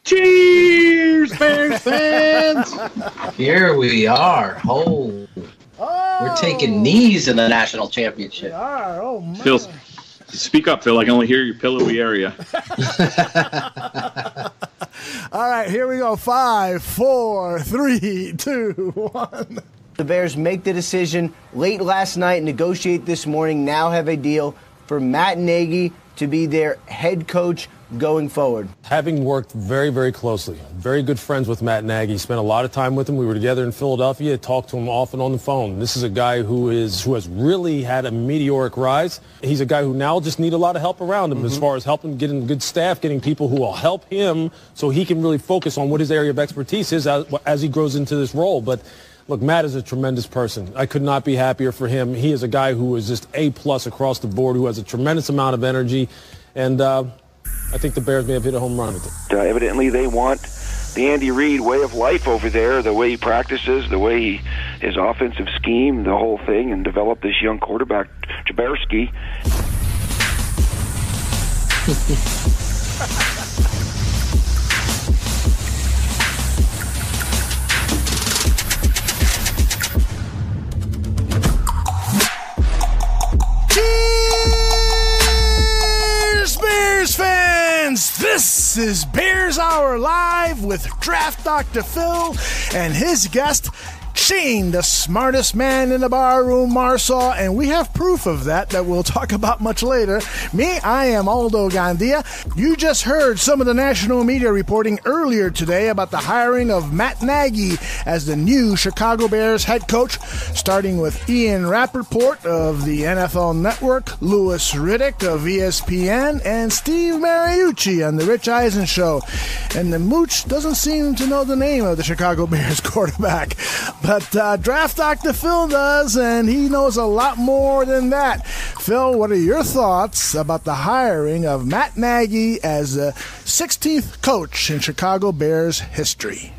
Cheers, Bears fans! Here we are. Oh, we're taking knees in the national championship. We are. Oh, man. Phil, speak up, Phil. I can only hear your pillowy area. All right, here we go. 5, 4, 3, 2, 1. The Bears make the decision late last night, negotiate this morning, now have a deal for Matt Nagy to be their head coach going forward. Having worked very, very closely, very good friends with Matt Nagy, spent a lot of time with him. We were together in Philadelphia, talked to him often on the phone. This is a guy who has really had a meteoric rise. He's a guy who now just need a lot of help around him as far as helping getting good staff, getting people who will help him so he can really focus on what his area of expertise is as he grows into this role. But look, Matt is a tremendous person. I could not be happier for him. He is a guy who is just A+ across the board, who has a tremendous amount of energy, and I think the Bears may have hit a home run with it. Evidently, they want the Andy Reid way of life over there, the way he practices, the way his offensive scheme, the whole thing, and develop this young quarterback, Jaberski. This is Bears Hour Live with Draft Dr. Phil and his guest, Shayne, the smartest man in the barroom, Marsaw, and we have proof of that we'll talk about much later. Me, I am Aldo Gandia. You just heard some of the national media reporting earlier today about the hiring of Matt Nagy as the new Chicago Bears head coach, starting with Ian Rappaport of the NFL Network, Louis Riddick of ESPN, and Steve Mariucci on The Rich Eisen Show. And the Mooch doesn't seem to know the name of the Chicago Bears quarterback. But Draft Dr. Phil does, and he knows a lot more than that. Phil, what are your thoughts about the hiring of Matt Nagy as the 16th coach in Chicago Bears history?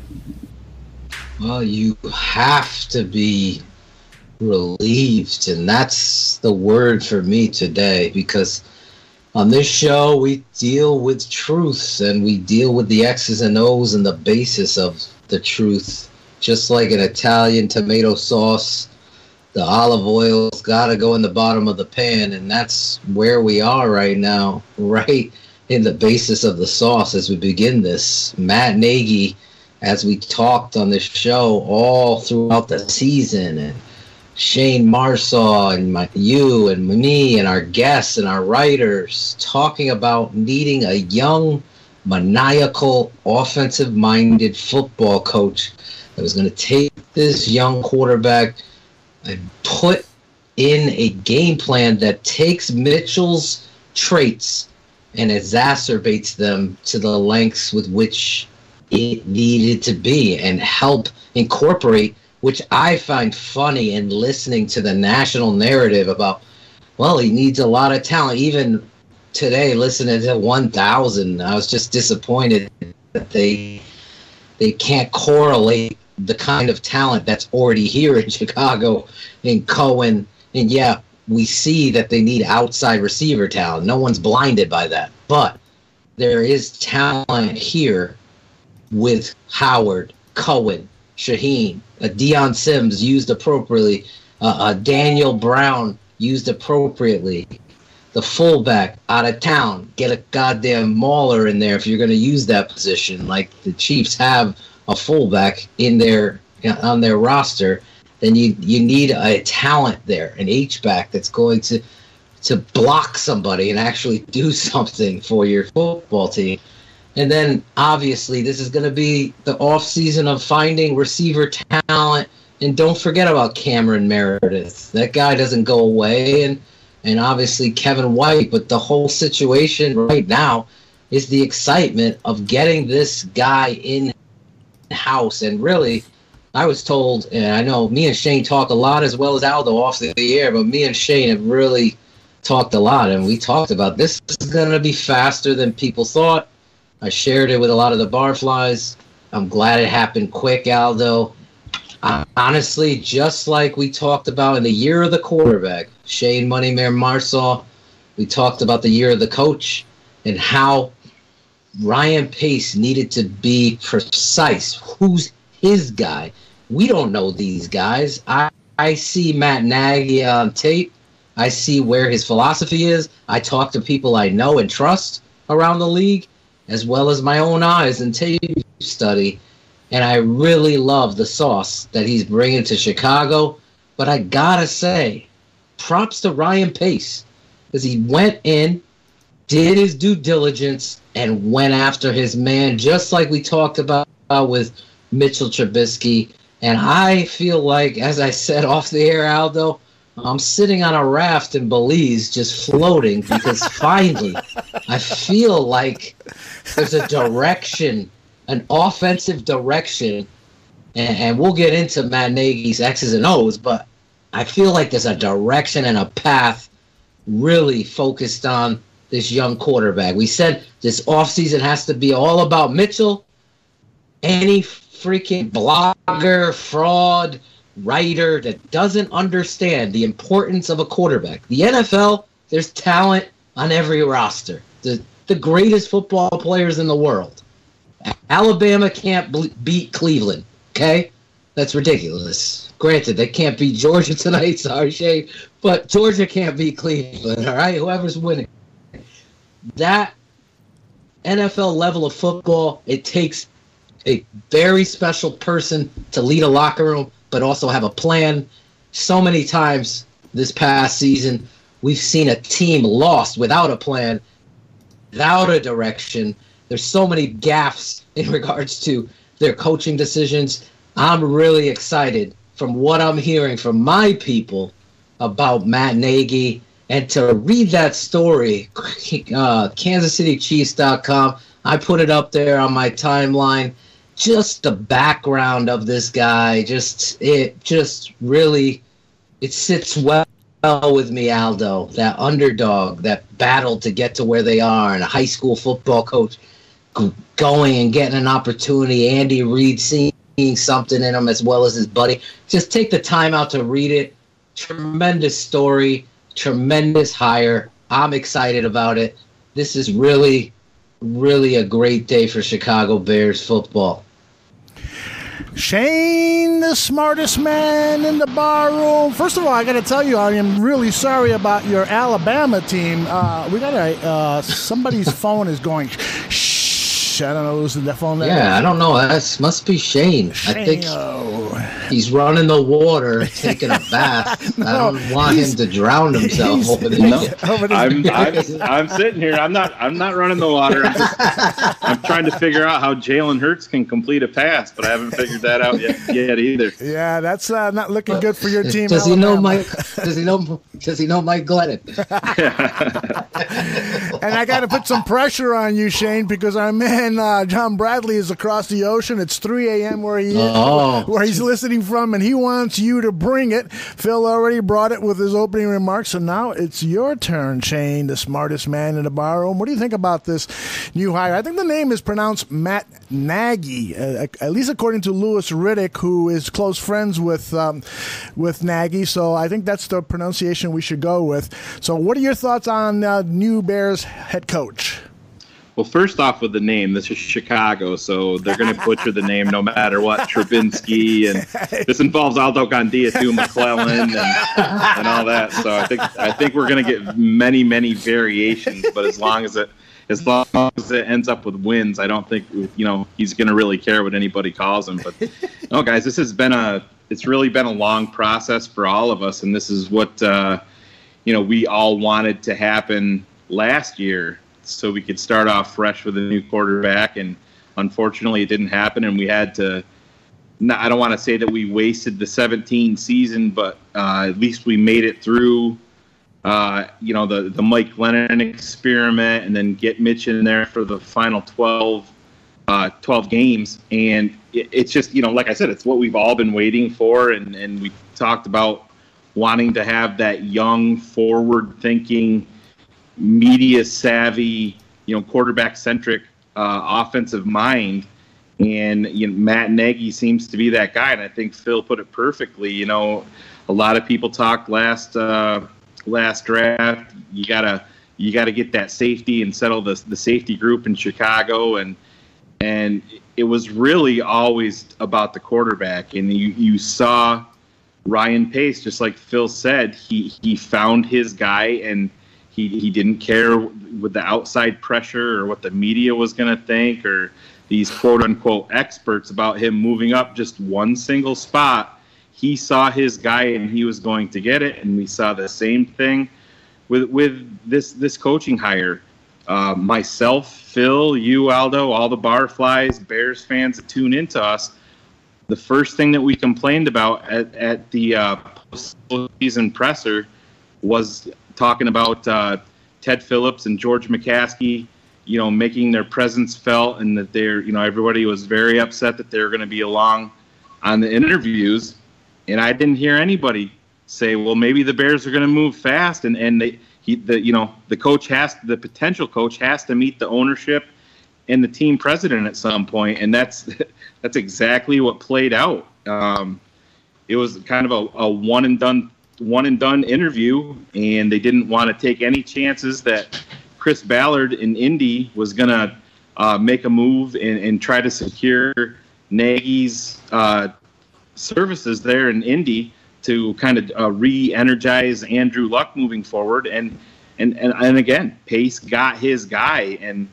Well, you have to be relieved, and that's the word for me today, because on this show we deal with truth, and we deal with the X's and O's and the basis of the truth. Just like an Italian tomato sauce, the olive oil's got to go in the bottom of the pan, and that's where we are right now, right in the basis of the sauce as we begin this. Matt Nagy, as we talked on this show all throughout the season, and Shayne Marsaw and you and me and our guests and our writers talking about needing a young, maniacal, offensive-minded football coach that was going to take this young quarterback and put in a game plan that takes Mitchell's traits and exacerbates them to the lengths with which it needed to be, and help incorporate, which I find funny in listening to the national narrative about, well, he needs a lot of talent. Even today, listening to 1,000, I was just disappointed that they can't correlate the kind of talent that's already here in Chicago, in Cohen. And yeah, we see that they need outside receiver talent. No one's blinded by that. But there is talent here with Howard, Cohen, Shaheen, Deion Sims used appropriately, Daniel Brown used appropriately. The fullback out of town, get a goddamn mauler in there if you're going to use that position, like the Chiefs have a fullback on their roster. Then you need a talent there, an H-back that's going to block somebody and actually do something for your football team. And then obviously this is going to be the off season of finding receiver talent. And don't forget about Cameron Meredith. That guy doesn't go away, and obviously Kevin White. But the whole situation right now is the excitement of getting this guy in-house. And really, I was told, and I know me and Shayne talk a lot as well as Aldo off the air, but me and Shayne have really talked a lot, and we talked about this is going to be faster than people thought. I shared it with a lot of the barflies. I'm glad it happened quick, Aldo. Honestly, just like we talked about in the year of the quarterback, Shayne Moneyman Marsaw, we talked about the year of the coach and how Ryan Pace needed to be precise. Who's his guy? We don't know these guys. I see Matt Nagy on tape. I see where his philosophy is. I talk to people I know and trust around the league, as well as my own eyes and tape study. And I really love the sauce that he's bringing to Chicago. But I gotta say, props to Ryan Pace, because he went in, did his due diligence, and went after his man, just like we talked about with Mitchell Trubisky. And I feel like, as I said off the air, Aldo, I'm sitting on a raft in Belize just floating because finally I feel like there's a direction, an offensive direction, and we'll get into Matt Nagy's X's and O's, but I feel like there's a direction and a path really focused on this young quarterback. We said this offseason has to be all about Mitchell. Any freaking blogger, fraud, writer that doesn't understand the importance of a quarterback. The NFL, there's talent on every roster. The greatest football players in the world. Alabama can't beat Cleveland, okay? That's ridiculous. Granted, they can't beat Georgia tonight, sorry, Shayne, but Georgia can't beat Cleveland, all right? Whoever's winning. That NFL level of football, it takes a very special person to lead a locker room, but also have a plan. So many times this past season, we've seen a team lost without a plan, without a direction. There's so many gaffes in regards to their coaching decisions. I'm really excited from what I'm hearing from my people about Matt Nagy. And to read that story, KansasCityChiefs.com, I put it up there on my timeline. Just the background of this guy, it sits well with me, Aldo. That underdog, that battle to get to where they are, and a high school football coach going and getting an opportunity. Andy Reid seeing something in him as well as his buddy. Just take the time out to read it. Tremendous story, tremendous hire. I'm excited about it. This is really, really a great day for Chicago Bears football. Shayne, the smartest man in the bar room. First of all, I got to tell you, I am really sorry about your Alabama team. We got somebody's phone is going. Shh. I don't know who's the phone. Yeah, I don't know. That must be Shayne. I think he's running the water, taking a bath. No, I don't want him to drown himself over there. No, I'm sitting here. I'm not running the water. I'm trying to figure out how Jalen Hurts can complete a pass, but I haven't figured that out yet either. Yeah, that's not looking good for your team. Does he know Mike? Does he know Mike Glennon? And I got to put some pressure on you, Shayne, because our man John Bradley is across the ocean. It's 3 a.m. where he is, where he's listening from, and he wants you to bring it. Phil already brought it with his opening remarks, so now it's your turn, Shayne, the smartest man in the bar room. What do you think about this new hire? I think the name is pronounced Matt Nagy, at least according to Louis Riddick, who is close friends with Nagy. So I think that's the pronunciation we should go with. So what are your thoughts on new Bears head coach? Well, first off with the name, this is Chicago, so they're going to butcher the name no matter what. Trubinsky, and this involves Aldo Gandia, McClellan, and all that. So I think we're going to get many variations. But as long as it ends up with wins, I don't think he's going to really care what anybody calls him. But no, guys, it's really been a long process for all of us, and this is what we all wanted to happen last year, so we could start off fresh with a new quarterback, and unfortunately it didn't happen, and we had to I don't want to say that we wasted the 17 season, but at least we made it through the Mike Glennon experiment, and then get Mitch in there for the final 12 games. And it's just, like I said, it's what we've all been waiting for, and we talked about wanting to have that young, forward-thinking, media-savvy, quarterback-centric offensive mind. And Matt Nagy seems to be that guy, and I think Phil put it perfectly. A lot of people talked last draft. You gotta you got to get that safety and settle the safety group in Chicago, and it was really always about the quarterback. And you saw Ryan Pace, just like Phil said, he found his guy, and he didn't care with the outside pressure or what the media was going to think or these quote-unquote experts about him moving up just one single spot. He saw his guy, and he was going to get it, and we saw the same thing with this coaching hire. Myself, Phil, you, Aldo, all the Barflies, Bears fans that tune into us, the first thing that we complained about at the postseason presser was talking about Ted Phillips and George McCaskey, making their presence felt, and that everybody was very upset that they were going to be along on the interviews. And I didn't hear anybody say, well, maybe the Bears are going to move fast, and the potential coach has to meet the ownership and the team president at some point, and that's exactly what played out. It was kind of a one and done interview, and they didn't want to take any chances that Chris Ballard in Indy was going to make a move and try to secure Nagy's services there in Indy to kind of re-energize Andrew Luck moving forward. And again, Pace got his guy. And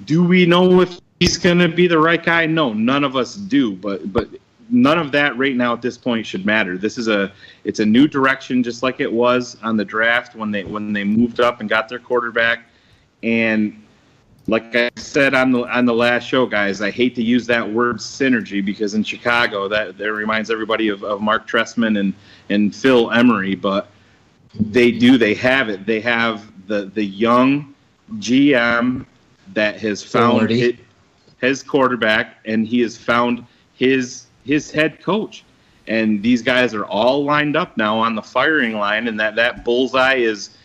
do we know if he's going to be the right guy? No, none of us do. But none of that right now at this point should matter. It's a new direction, just like it was on the draft when they moved up and got their quarterback. And like I said on the last show, guys, I hate to use that word synergy, because in Chicago that reminds everybody of Mark Trestman and Phil Emery, but they have it. They have the young GM that has found his quarterback, and he has found his head coach. And these guys are all lined up now on the firing line, and that bullseye is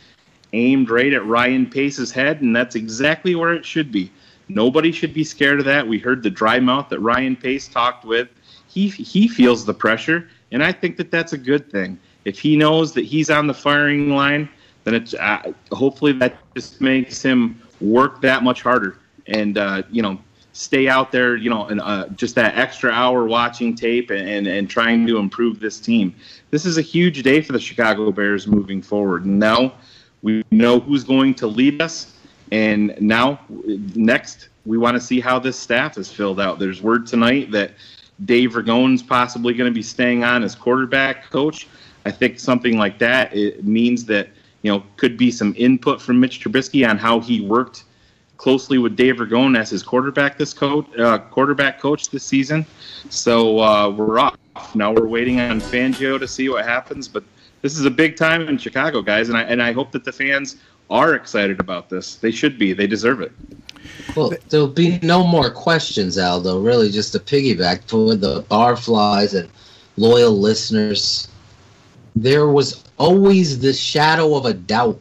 aimed right at Ryan Pace's head, and that's exactly where it should be. Nobody should be scared of that. We heard the dry mouth that Ryan Pace talked with. He feels the pressure, and I think that's a good thing. If he knows that he's on the firing line, then it's hopefully that just makes him work that much harder and stay out there, and just that extra hour watching tape and trying to improve this team. This is a huge day for the Chicago Bears moving forward. Now we know who's going to lead us, and now next we want to see how this staff is filled out. There's word tonight that Dave Ragone's possibly going to be staying on as quarterback coach. I think something like that, it means that could be some input from Mitch Trubisky on how he worked closely with Dave Ragone as his quarterback coach this season. So we're off. Now we're waiting on Fangio to see what happens, but this is a big time in Chicago, guys, and I hope that the fans are excited about this. They should be. They deserve it. Well, there'll be no more questions, Aldo. Really, just to piggyback for the Barflies and loyal listeners, there was always this shadow of a doubt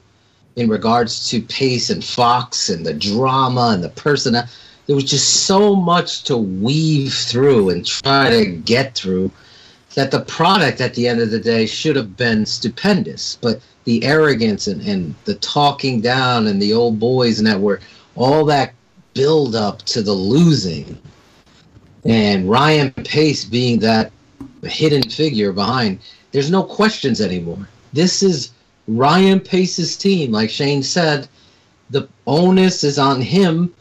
in regards to Pace and Fox and the drama and the person. There was just so much to weave through and try to get through that the product at the end of the day should have been stupendous. But the arrogance and the talking down and the old boys and that were all that build up to the losing. And Ryan Pace being that hidden figure behind, there's no questions anymore. This is Ryan Pace's team. Like Shayne said, the onus is on him.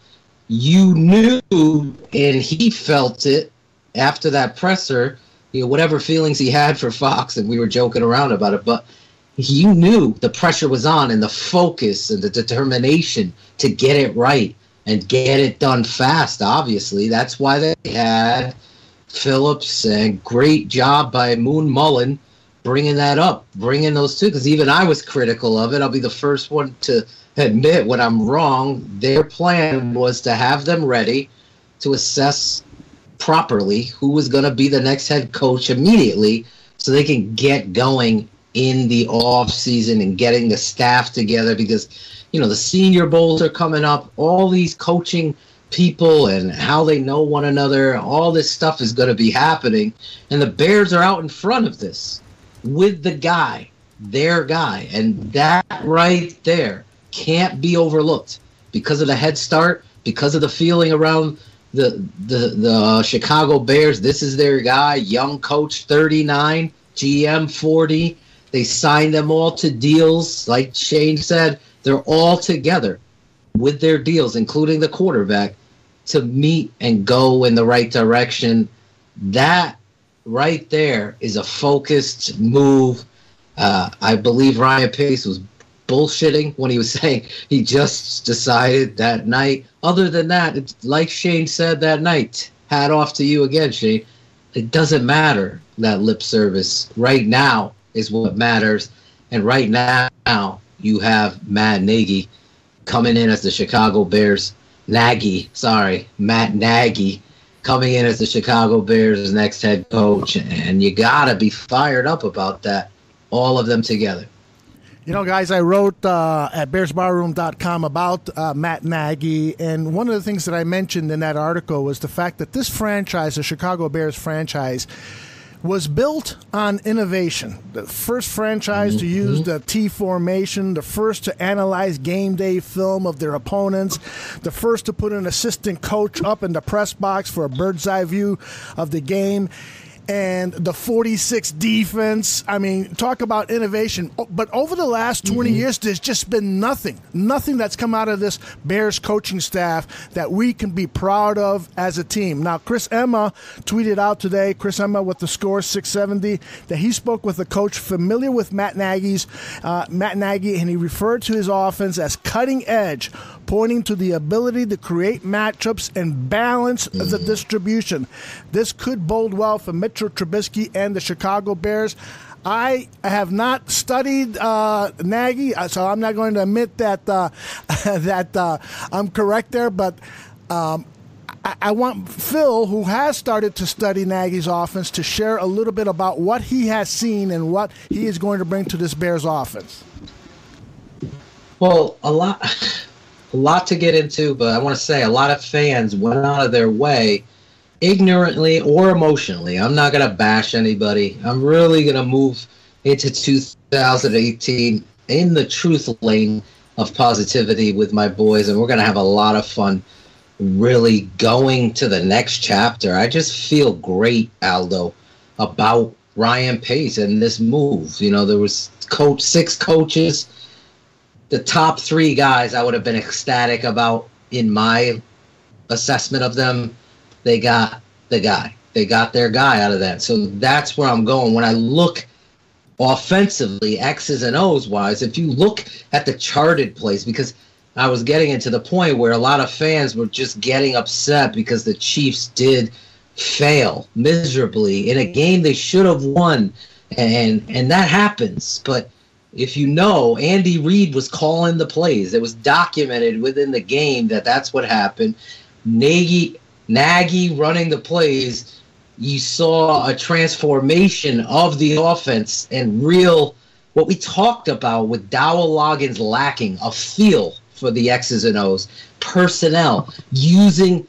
You knew, and he felt it after that presser, whatever feelings he had for Fox, and we were joking around about it, but you knew the pressure was on, and the focus and the determination to get it right and get it done fast, obviously. That's why they had Phillips, and great job by Moon Mullen bringing that up, bringing those two, because even I was critical of it. I'll be the first one to admit when I'm wrong. Their plan was to have them ready to assess properly who was going to be the next head coach immediately so they can get going in the off season and getting the staff together, because the Senior Bowls are coming up, all these coaching people and how they know one another, all this stuff is going to be happening, and the Bears are out in front of this with the guy, their guy, and that right there can't be overlooked because of the head start, because of the feeling around the Chicago Bears. This is their guy, young coach, 39, GM 40. They signed them all to deals. Like Shayne said, they're all together with their deals, including the quarterback, to meet and go in the right direction. That right there is a focused move. I believe Ryan Pace was bullshitting when he was saying he just decided that night. Other than that, it's like Shayne said that night. Hat off to you again, Shayne. It doesn't matter, that lip service. Right now is what matters. And right now, you have Matt Nagy coming in as the Chicago Bears. Matt Nagy coming in as the Chicago Bears' next head coach. And you got to be fired up about that, all of them together. You know, guys, I wrote at BearsBarroom.com about Matt Nagy, and one of the things that I mentioned in that article was the fact that this franchise, the Chicago Bears franchise, was built on innovation. The first franchise to use the T formation, the first to analyze game day film of their opponents, the first to put an assistant coach up in the press box for a bird's eye view of the game, and the 46 defense. I mean, talk about innovation. But over the last 20 years, there's just been nothing that's come out of this Bears coaching staff that we can be proud of as a team. Now, Chris Emma tweeted out today, Chris Emma with the Score 670, that he spoke with a coach familiar with Matt Nagy, and he referred to his offense as cutting edge, pointing to the ability to create matchups and balance the distribution. This could bode well for Mitchell Trubisky and the Chicago Bears. I have not studied Nagy, so I'm not going to admit that I'm correct there, but I want Phil, who has started to study Nagy's offense, to share a little bit about what he has seen and what he is going to bring to this Bears offense. Well, a lot to get into, but I want to say a lot of fans went out of their way, ignorantly or emotionally. I'm not going to bash anybody. I'm really going to move into 2018 in the truth lane of positivity with my boys, and we're going to have a lot of fun really going to the next chapter. I just feel great, Aldo, about Ryan Pace and this move. You know, there was 6 coaches. The top 3 guys I would have been ecstatic about in my assessment of them. They got the guy. They got their guy out of that. So that's where I'm going. When I look offensively, X's and O's wise, if you look at the charted plays, because I was getting into the point where a lot of fans were just getting upset because the Chiefs did fail miserably in a game they should have won. And that happens. But if you know, Andy Reid was calling the plays. It was documented within the game that that's what happened. Nagy running the plays. You saw a transformation of the offense and what we talked about with Dowell Loggins lacking a feel for the X's and O's, personnel, using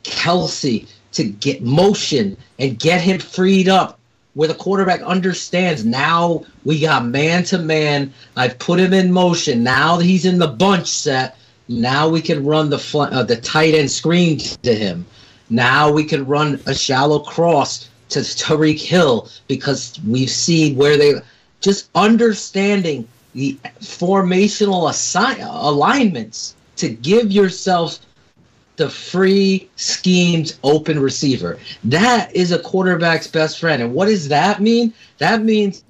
Kelsey to get motion and get him freed up, where the quarterback understands, now we got man-to-man. I've put him in motion. Now that he's in the bunch set, now we can run the tight end screen to him. Now we can run a shallow cross to Tyreek Hill, because we've seen where they just understanding the formational alignments to give yourself the free schemed open receiver. That is a quarterback's best friend. And what does that mean? That means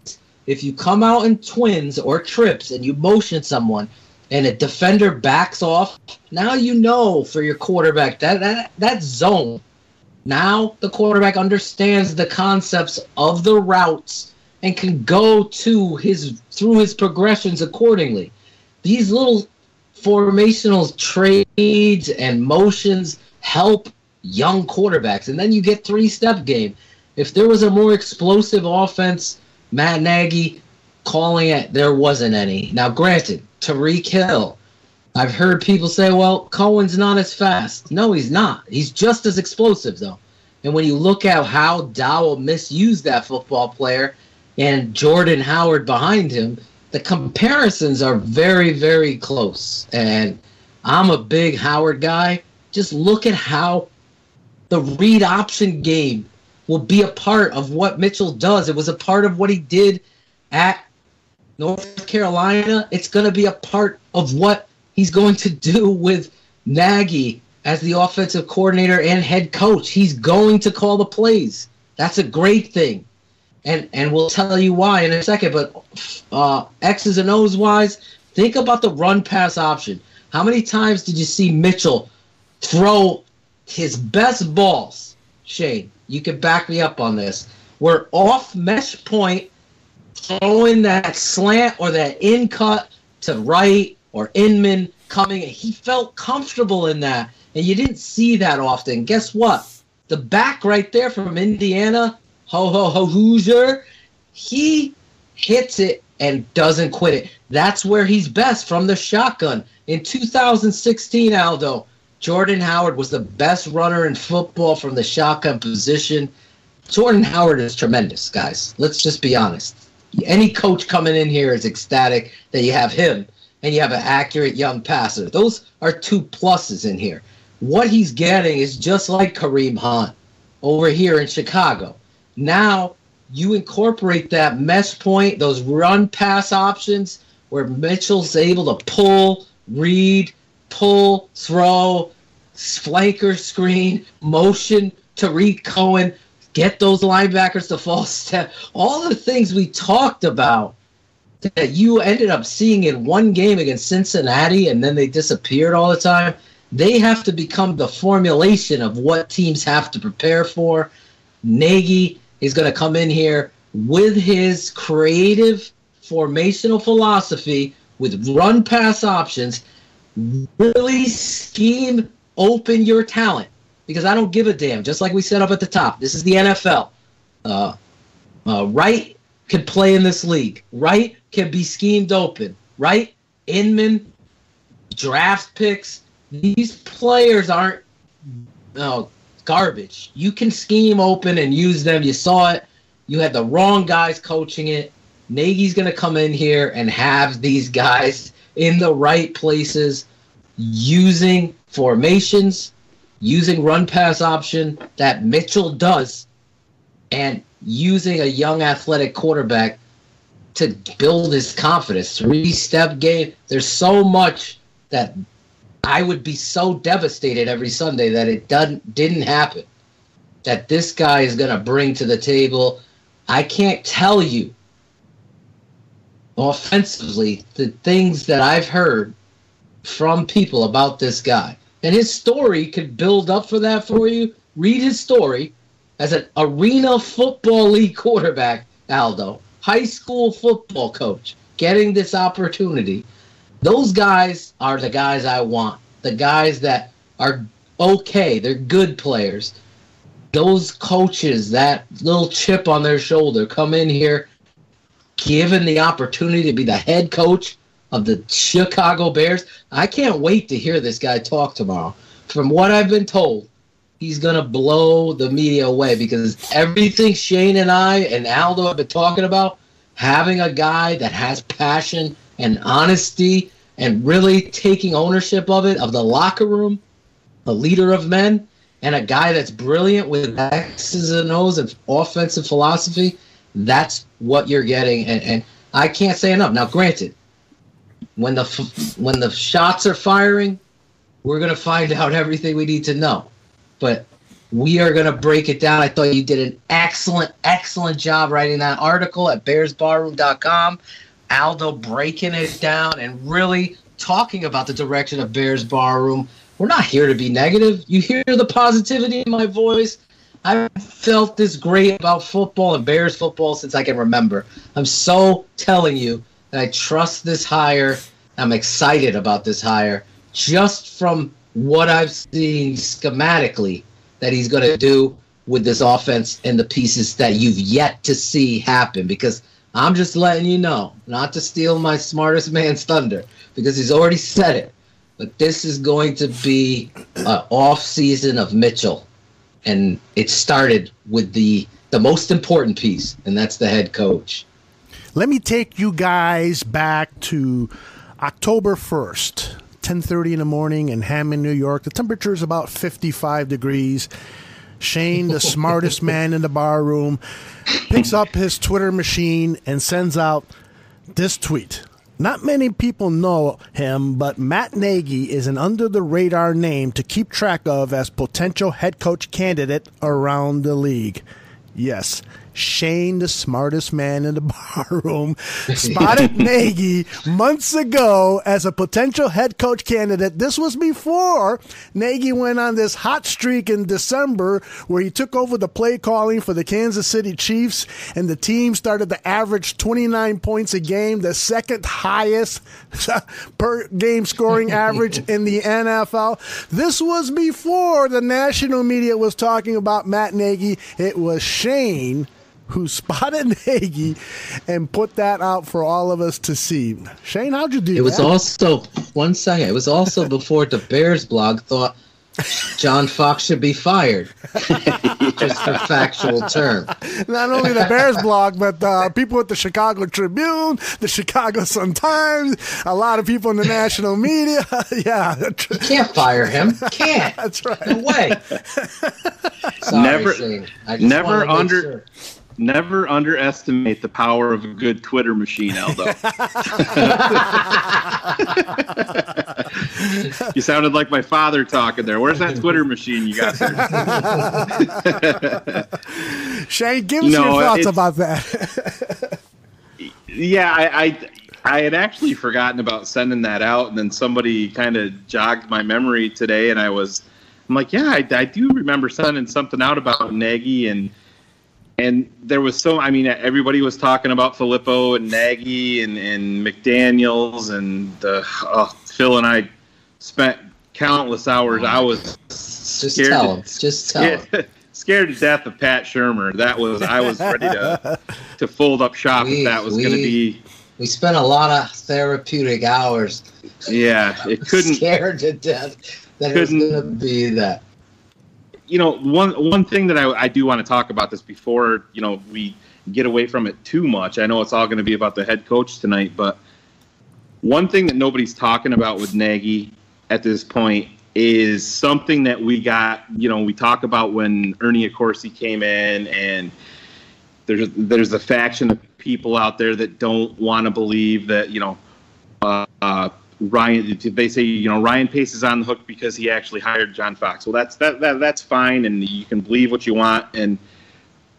if you come out in twins or trips and you motion someone and a defender backs off, now you know for your quarterback that zone. Now the quarterback understands the concepts of the routes and can go through his progressions accordingly. These little formational trades and motions help young quarterbacks. And then you get 3-step game. If there was a more explosive offense, Matt Nagy calling it, there wasn't any. Now, granted, Tyreek Hill, I've heard people say, well, Cohen's not as fast. No, he's not. He's just as explosive, though. And when you look at how Dowell misused that football player and Jordan Howard behind him, the comparisons are very, very close. And I'm a big Howard guy. Just look at how the read option game will be a part of what Mitchell does. It was a part of what he did at North Carolina. It's going to be a part of what he's going to do with Nagy as the offensive coordinator and head coach. He's going to call the plays. That's a great thing. And we'll tell you why in a second. But X's and O's wise, think about the run-pass option. How many times did you see Mitchell throw his best balls? Shane, you can back me up on this. We're off mesh point, throwing that slant or that in cut to right or Inman coming. He felt comfortable in that, and you didn't see that often. Guess what? The back right there from Indiana, Hoosier, he hits it and doesn't quit it. That's where he's best, from the shotgun. In 2016, Aldo, Jordan Howard was the best runner in football from the shotgun position. Jordan Howard is tremendous, guys. Let's just be honest. Any coach coming in here is ecstatic that you have him and you have an accurate young passer. Those are two pluses in here. What he's getting is just like Kareem Hunt over here in Chicago. Now you incorporate that mesh point, those run-pass options where Mitchell's able to pull, read, pull, throw, flanker screen, motion, Tariq Cohen, get those linebackers to false step. All the things we talked about that you ended up seeing in one game against Cincinnati and then they disappeared all the time, they have to become the formulation of what teams have to prepare for. Nagy is going to come in here with his creative formational philosophy with run-pass options, really scheme open your talent. Because I don't give a damn, just like we said up at the top. This is the NFL. Right can play in this league. Right can be schemed open. Right? Inman, draft picks. These players aren't garbage. You can scheme open and use them. You saw it. You had the wrong guys coaching it. Nagy's going to come in here and have these guys in the right places using formations, using run-pass option that Mitchell does, and using a young athletic quarterback to build his confidence. Three-step game. There's so much that I would be so devastated every Sunday that it didn't happen, that this guy is going to bring to the table. I can't tell you offensively the things that I've heard from people about this guy. And his story could build up for that for you. Read his story as an Arena Football League quarterback, Aldo, high school football coach, getting this opportunity. Those guys are the guys I want. The guys that are okay. They're good players. Those coaches, that little chip on their shoulder, come in here given the opportunity to be the head coach of the Chicago Bears. I can't wait to hear this guy talk tomorrow. From what I've been told, he's going to blow the media away because everything Shane and I and Aldo have been talking about, having a guy that has passion and honesty and really taking ownership of it, of the locker room, a leader of men, and a guy that's brilliant with X's and O's and offensive philosophy, that's what you're getting. And I can't say enough. Now, granted, when the shots are firing, we're going to find out everything we need to know. But we are going to break it down. I thought you did an excellent, excellent job writing that article at bearsbarroom.com. Aldo breaking it down and really talking about the direction of Bears Barroom. We're not here to be negative. You hear the positivity in my voice. I've felt this great about football and Bears football since I can remember. I'm so telling you that I trust this hire. I'm excited about this hire just from what I've seen schematically that he's going to do with this offense and the pieces that you've yet to see happen. Because I'm just letting you know, not to steal my smartest man's thunder, because he's already said it, but this is going to be an off season of Mitchell. And it started with the most important piece, and that's the head coach. Let me take you guys back to October 1st, 10:30 in the morning in Hammond, New York. The temperature is about 55 degrees. Shayne, the smartest man in the bar room, picks up his Twitter machine and sends out this tweet. Not many people know him, but Matt Nagy is an under-the-radar name to keep track of as potential head coach candidate around the league. Yes, Shayne, the smartest man in the bar room, spotted Nagy months ago as a potential head coach candidate. This was before Nagy went on this hot streak in December where he took over the play calling for the Kansas City Chiefs, and the team started to average 29 points a game, the second highest per game scoring average in the NFL. This was before the national media was talking about Matt Nagy. It was Shayne who spotted Nagy and put that out for all of us to see. Shayne, how'd you do that? It was also, one second, it was also before the Bears blog thought John Fox should be fired. Just for factual term. Not only the Bears blog, but people at the Chicago Tribune, the Chicago Sun-Times, a lot of people in the national media. Yeah. You can't fire him. Can't. That's right. No way. Sorry, Shayne. I just Never underestimate the power of a good Twitter machine, Aldo. You sounded like my father talking there. Where's that Twitter machine you got there? Shayne, give us your thoughts about that. Yeah, I had actually forgotten about sending that out, and then somebody kind of jogged my memory today, and I'm like, yeah, I do remember sending something out about Nagy, and there was everybody was talking about Filippo and Nagy and McDaniels, and Phil and I spent countless hours. I was scared. Just tell him. Scared to death of Pat Shurmur. I was ready to fold up shop if that was going to be. We spent a lot of therapeutic hours. Yeah, it couldn't. Scared to death that it was going to be that. One thing that I do want to talk about this before, we get away from it too much. I know it's all going to be about the head coach tonight, but one thing that nobody's talking about with Nagy at this point is something that we got, we talk about when Ernie Accorsi came in, and there's a faction of people out there that don't want to believe that, Ryan, they say, Ryan Pace is on the hook because he actually hired John Fox. Well, that's fine, and you can believe what you want.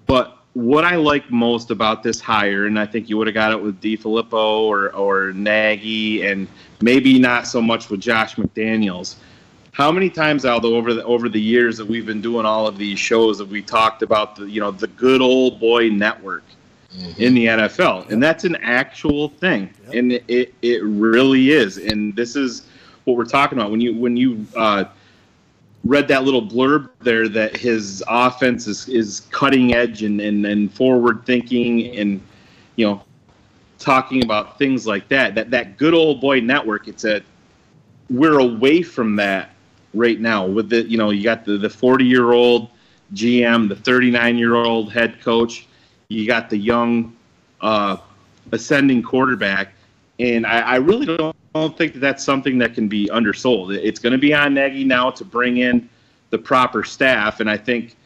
But what I like most about this hire, and I think you would have got it with DeFilippo or Nagy, and maybe not so much with Josh McDaniels. How many times, Aldo, over the years that we've been doing all of these shows, have we talked about the good old boy network? Mm-hmm. In the NFL, and that's an actual thing, and it really is. And this is what we're talking about when you read that little blurb there that his offense is cutting edge and forward thinking, and talking about things like that good old boy network. We're away from that right now with the you got the 40-year-old GM, the 39-year-old head coach. You got the young, ascending quarterback, and I really don't think that that's something that can be undersold. It's going to be on Nagy now to bring in the proper staff, and I think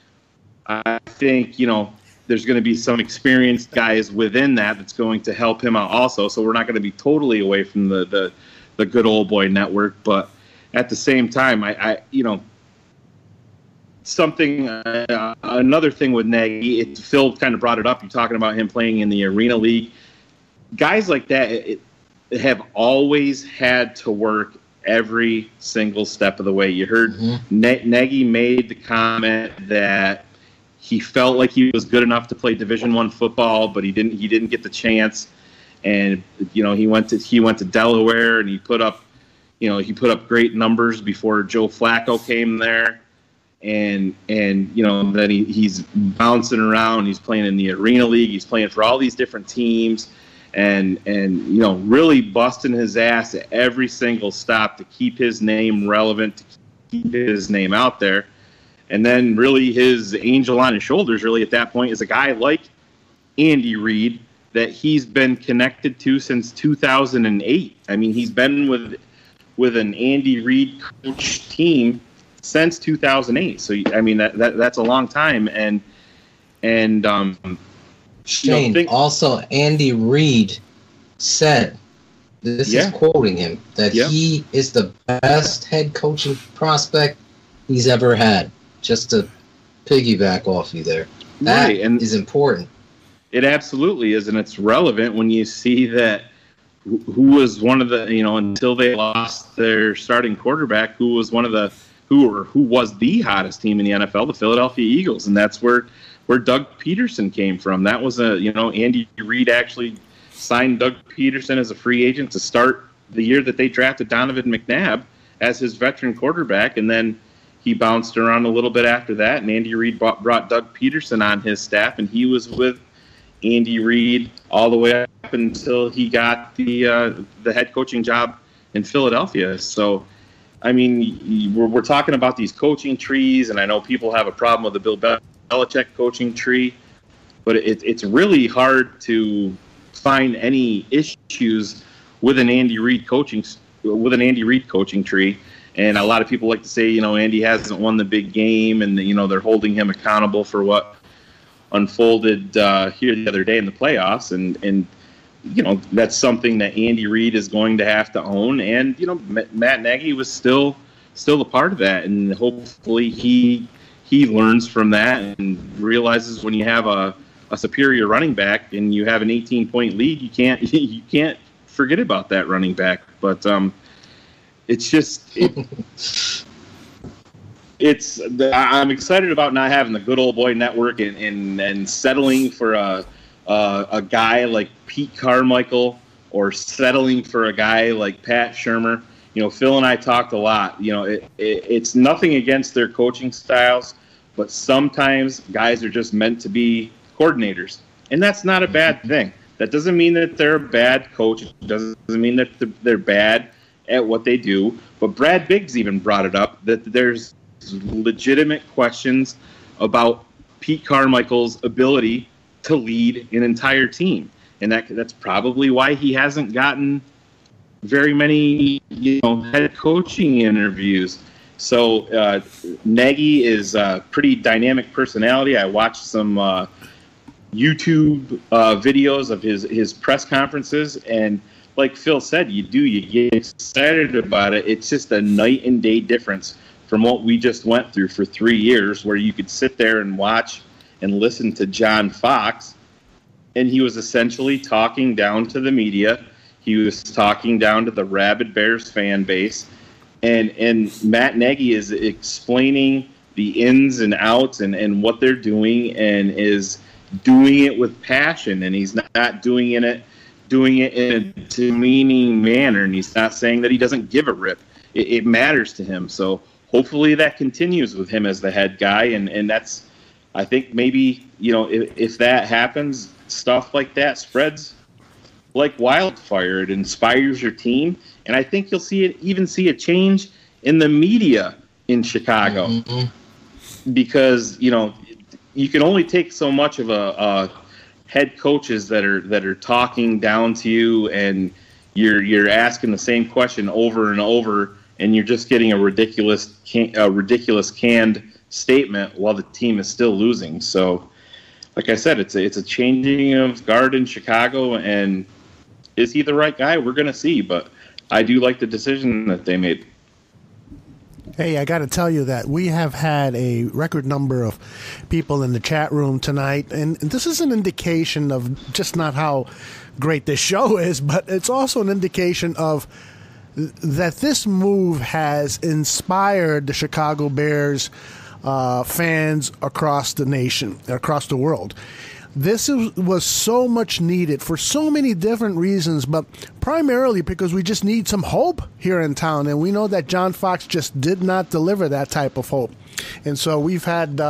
there's going to be some experienced guys within that's going to help him out also. So we're not going to be totally away from the good old boy network, but at the same time, another thing with Nagy, Phil kind of brought it up. You're talking about him playing in the Arena League. Guys like that have always had to work every single step of the way. You heard Nagy made the comment that he felt like he was good enough to play Division I football, but he didn't get the chance. And he went to Delaware, and he put up great numbers before Joe Flacco came there. And then he's bouncing around. He's playing in the Arena League. He's playing for all these different teams, and really busting his ass at every single stop to keep his name relevant, to keep his name out there. And then really his angel on his shoulders really at that point is a guy like Andy Reid that he's been connected to since 2008. I mean, he's been with an Andy Reid coach team since 2008. So I mean that's a long time. And Shayne, also Andy Reid said, this is quoting him, that he is the best head coaching prospect he's ever had. Just to piggyback off you there. That is important. It absolutely is, and it's relevant when you see that who was one of the, until they lost their starting quarterback, who was the hottest team in the NFL, the Philadelphia Eagles, and that's where Doug Peterson came from. That was Andy Reid actually signed Doug Peterson as a free agent to start the year that they drafted Donovan McNabb as his veteran quarterback, and then he bounced around a little bit after that, and Andy Reid brought Doug Peterson on his staff, and he was with Andy Reid all the way up until he got the head coaching job in Philadelphia. So, I mean, we're talking about these coaching trees, and I know people have a problem with the Bill Belichick coaching tree, but it's really hard to find any issues with an Andy Reid coaching tree. And a lot of people like to say, Andy hasn't won the big game, and they're holding him accountable for what unfolded here the other day in the playoffs, and that's something that Andy Reid is going to have to own. And Matt Nagy was still a part of that, and hopefully he learns from that and realizes when you have a superior running back and you have an 18-point lead, you can't forget about that running back. But it's just I'm excited about not having the good old boy network and settling for a guy like Pete Carmichael or settling for a guy like Pat Shurmur. Phil and I talked a lot. It's nothing against their coaching styles, but sometimes guys are just meant to be coordinators, and that's not a bad thing. That doesn't mean that they're a bad coach. It doesn't mean that they're bad at what they do. But Brad Biggs even brought it up, that there's legitimate questions about Pete Carmichael's ability to lead an entire team, and that's probably why he hasn't gotten very many head coaching interviews. So Nagy is a pretty dynamic personality. I watched some YouTube videos of his press conferences, and like Phil said, you get excited about it. It's just a night and day difference from what we just went through for 3 years, where you could sit there and watch and listen to John Fox, and he was essentially talking down to the media. He was talking down to the rabid Bears fan base, and Matt Nagy is explaining the ins and outs and what they're doing, and is doing it with passion, and he's not doing it in a demeaning manner, and he's not saying that he doesn't give a rip. It matters to him. So hopefully that continues with him as the head guy, and that's, I think maybe, if that happens, stuff like that spreads like wildfire. It inspires your team, and I think you'll see a change in the media in Chicago, because you can only take so much of a head coaches that are talking down to you, and you're asking the same question over and over, and you're just getting a ridiculous canned statement while the team is still losing. So, like I said, it's a changing of guard in Chicago, and is he the right guy? We're going to see, but I do like the decision that they made. Hey, I got to tell you that we have had a record number of people in the chat room tonight, and this is an indication of just not how great this show is, but it's also an indication of that this move has inspired the Chicago Bears fans across the nation, across the world. This was so much needed for so many different reasons, but primarily because we just need some hope here in town. And we know that John Fox just did not deliver that type of hope. And so we've had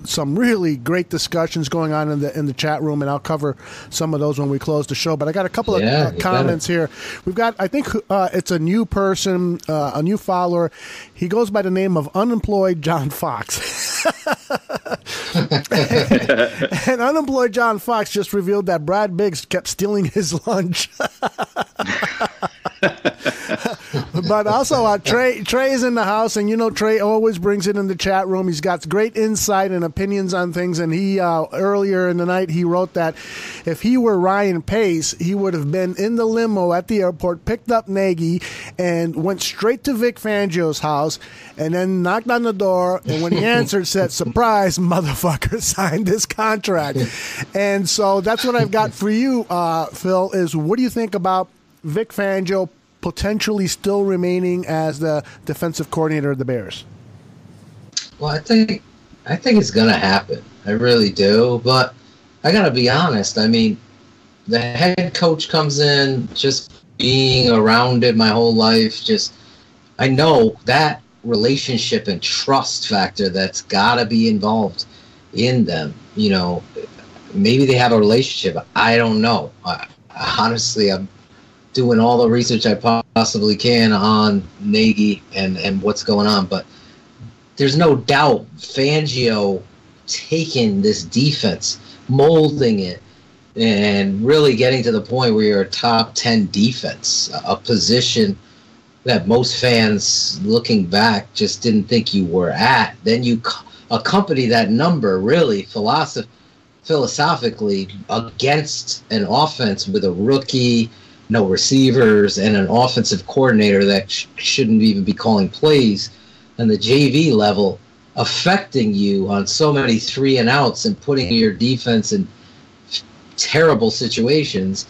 some really great discussions going on in the chat room, and I'll cover some of those when we close the show. But I got a couple of comments here. We've got, I think it's a new person, a new follower. He goes by the name of Unemployed John Fox. And unemployed John Fox just revealed that Brad Biggs kept stealing his lunch. But also, Trey is in the house, and you know Trey always brings it in the chat room. He's got great insight and opinions on things, and he earlier in the night he wrote that if he were Ryan Pace, he would have been in the limo at the airport, picked up Nagy, and went straight to Vic Fangio's house, and then knocked on the door, and when he answered, said, "Surprise, motherfucker, signed this contract." And so that's what I've got for you, Phil, is what do you think about Vic Fangio potentially still remaining as the defensive coordinator of the Bears? Well, I think it's going to happen. I really do. But I got to be honest. I mean, the head coach comes in, just being around it my whole life. I know that relationship and trust factor that's got to be involved in them. You know, maybe they have a relationship. I don't know. Honestly, I'm doing all the research I possibly can on Nagy and what's going on. But there's no doubt Fangio taking this defense, molding it, and really getting to the point where you're a top 10 defense, a position that most fans looking back just didn't think you were at. Then you accompany that number really philosophically against an offense with a rookie, no receivers, and an offensive coordinator that shouldn't even be calling plays, and the JV level affecting you on so many 3-and-outs and putting your defense in terrible situations.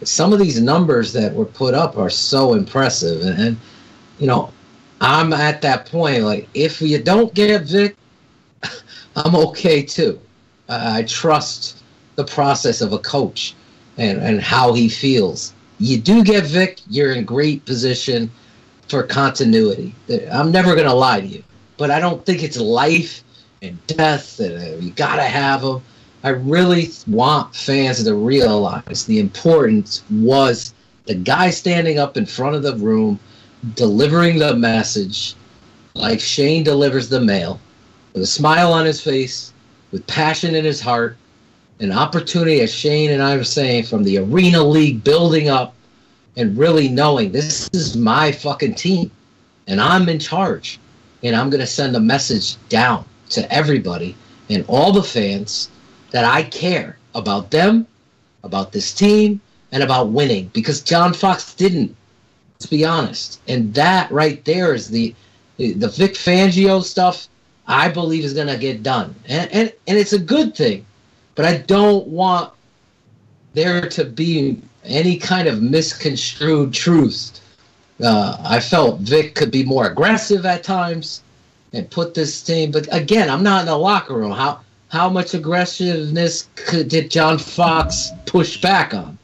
Some of these numbers that were put up are so impressive. And you know, I'm at that point, like, if you don't get Vic, I'm okay too. I trust the process of a coach and how he feels. You do get Vic, you're in great position for continuity. I'm never going to lie to you, but I don't think it's life and death, and you got to have him. I really want fans to realize the importance was the guy standing up in front of the room, delivering the message like Shayne delivers the mail, with a smile on his face, with passion in his heart, an opportunity, as Shayne and I were saying, from the Arena League building up and really knowing this is my fucking team and I'm in charge, and I'm going to send a message down to everybody and all the fans that I care about them, about this team, and about winning, because John Fox didn't, let's be honest. And that right there is the Vic Fangio stuff I believe is going to get done. And it's a good thing, but I don't want there to be any kind of misconstrued truth. I felt Vic could be more aggressive at times and put this team, but again, I'm not in the locker room. How much aggressiveness did John Fox push back on?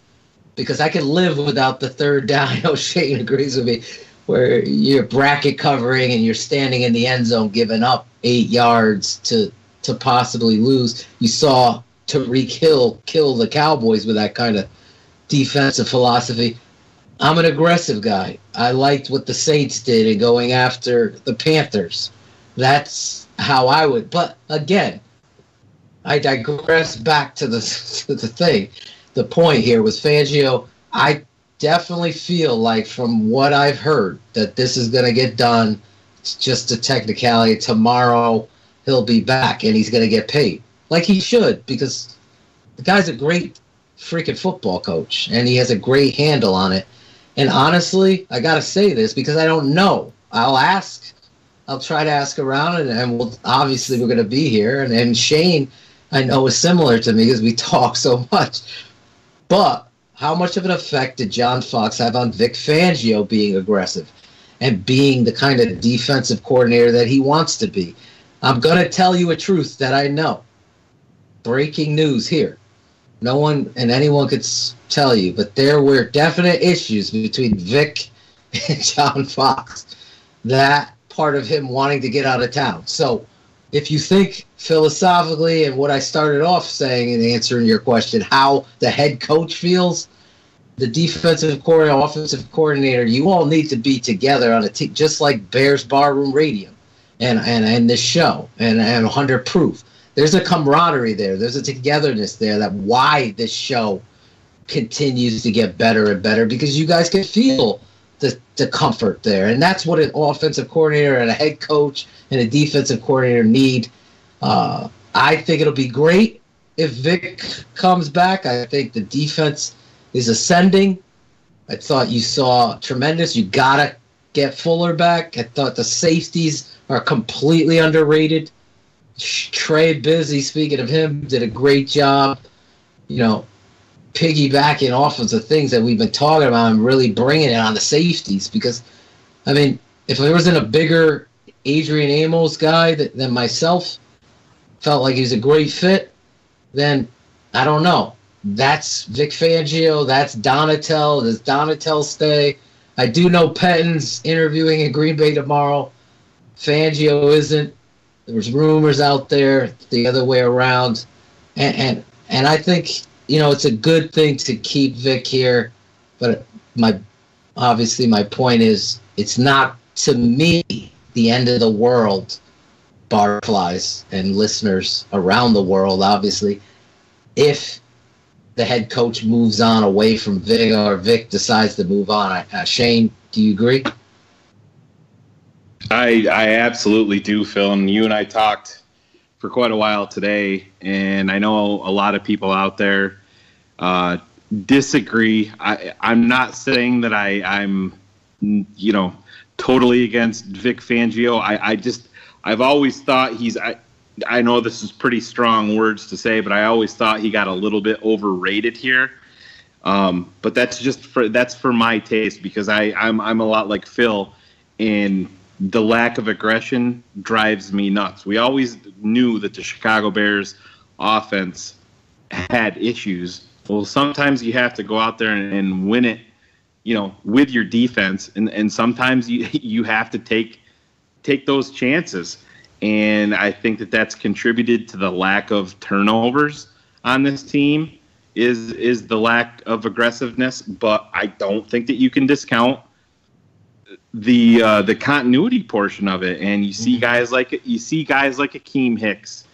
Because I could live without the third down. I know Shayne agrees with me, where you're bracket covering and you're standing in the end zone giving up 8 yards to possibly lose. You saw Tyreek Hill kill the Cowboys with that kind of defensive philosophy. I'm an aggressive guy. I liked what the Saints did in going after the Panthers. That's how I would. But again, I digress back to the thing. The point here with Fangio, I definitely feel like, from what I've heard, that this is going to get done. It's just a technicality. Tomorrow he'll be back and he's going to get paid, like he should, because the guy's a great freaking football coach and he has a great handle on it. And honestly, I got to say this because I don't know. I'll try to ask around, and we'll obviously we're going to be here. And Shayne, I know, is similar to me because we talk so much. But how much of an effect did John Fox have on Vic Fangio being aggressive and being the kind of defensive coordinator that he wants to be? I'm going to tell you a truth that I know. Breaking news here. No one and anyone could tell you, but there were definite issues between Vic and John Fox. That part of him wanting to get out of town. So if you think philosophically, and what I started off saying in answering your question, how the head coach feels, the defensive coordinator, offensive coordinator, you all need to be together on a team, just like Bears Barroom Radio and this show and 100 Proof. there's a camaraderie there. There's a togetherness there that why this show continues to get better and better, because you guys can feel the comfort there. And that's what an offensive coordinator and a head coach and a defensive coordinator need. I think it'll be great if Vic comes back. I think the defense is ascending. I thought you saw tremendous. You got to get Fuller back. I thought the safeties are completely underrated. Trey Busy, speaking of him, did a great job, piggybacking off of the things that we've been talking about and really bringing it on the safeties. Because, I mean, if there wasn't a bigger Adrian Amos guy than myself, felt like he was a great fit, then I don't know. That's Vic Fangio. That's Donatel. Does Donatel stay? I do know Pettin's interviewing in Green Bay tomorrow. Fangio isn't. There's rumors out there the other way around. And I think, it's a good thing to keep Vic here. But my point is, it's not, to me, the end of the world, Barflies and listeners around the world, obviously, if the head coach moves on away from Vic or Vic decides to move on. Shayne, do you agree? I absolutely do, Phil. And you and I talked for quite a while today, and I know a lot of people out there disagree. I'm not saying that I'm totally against Vic Fangio. I've always thought I know this is pretty strong words to say, but I always thought he got a little bit overrated here. But that's for my taste, because I'm a lot like Phil, and the lack of aggression drives me nuts. We always knew that the Chicago Bears offense had issues. Well, sometimes you have to go out there and win it, with your defense, and sometimes you have to take those chances. And I think that's contributed to the lack of turnovers on this team is the lack of aggressiveness. But I don't think that you can discount the continuity portion of it. And you see guys like Akeem Hicks,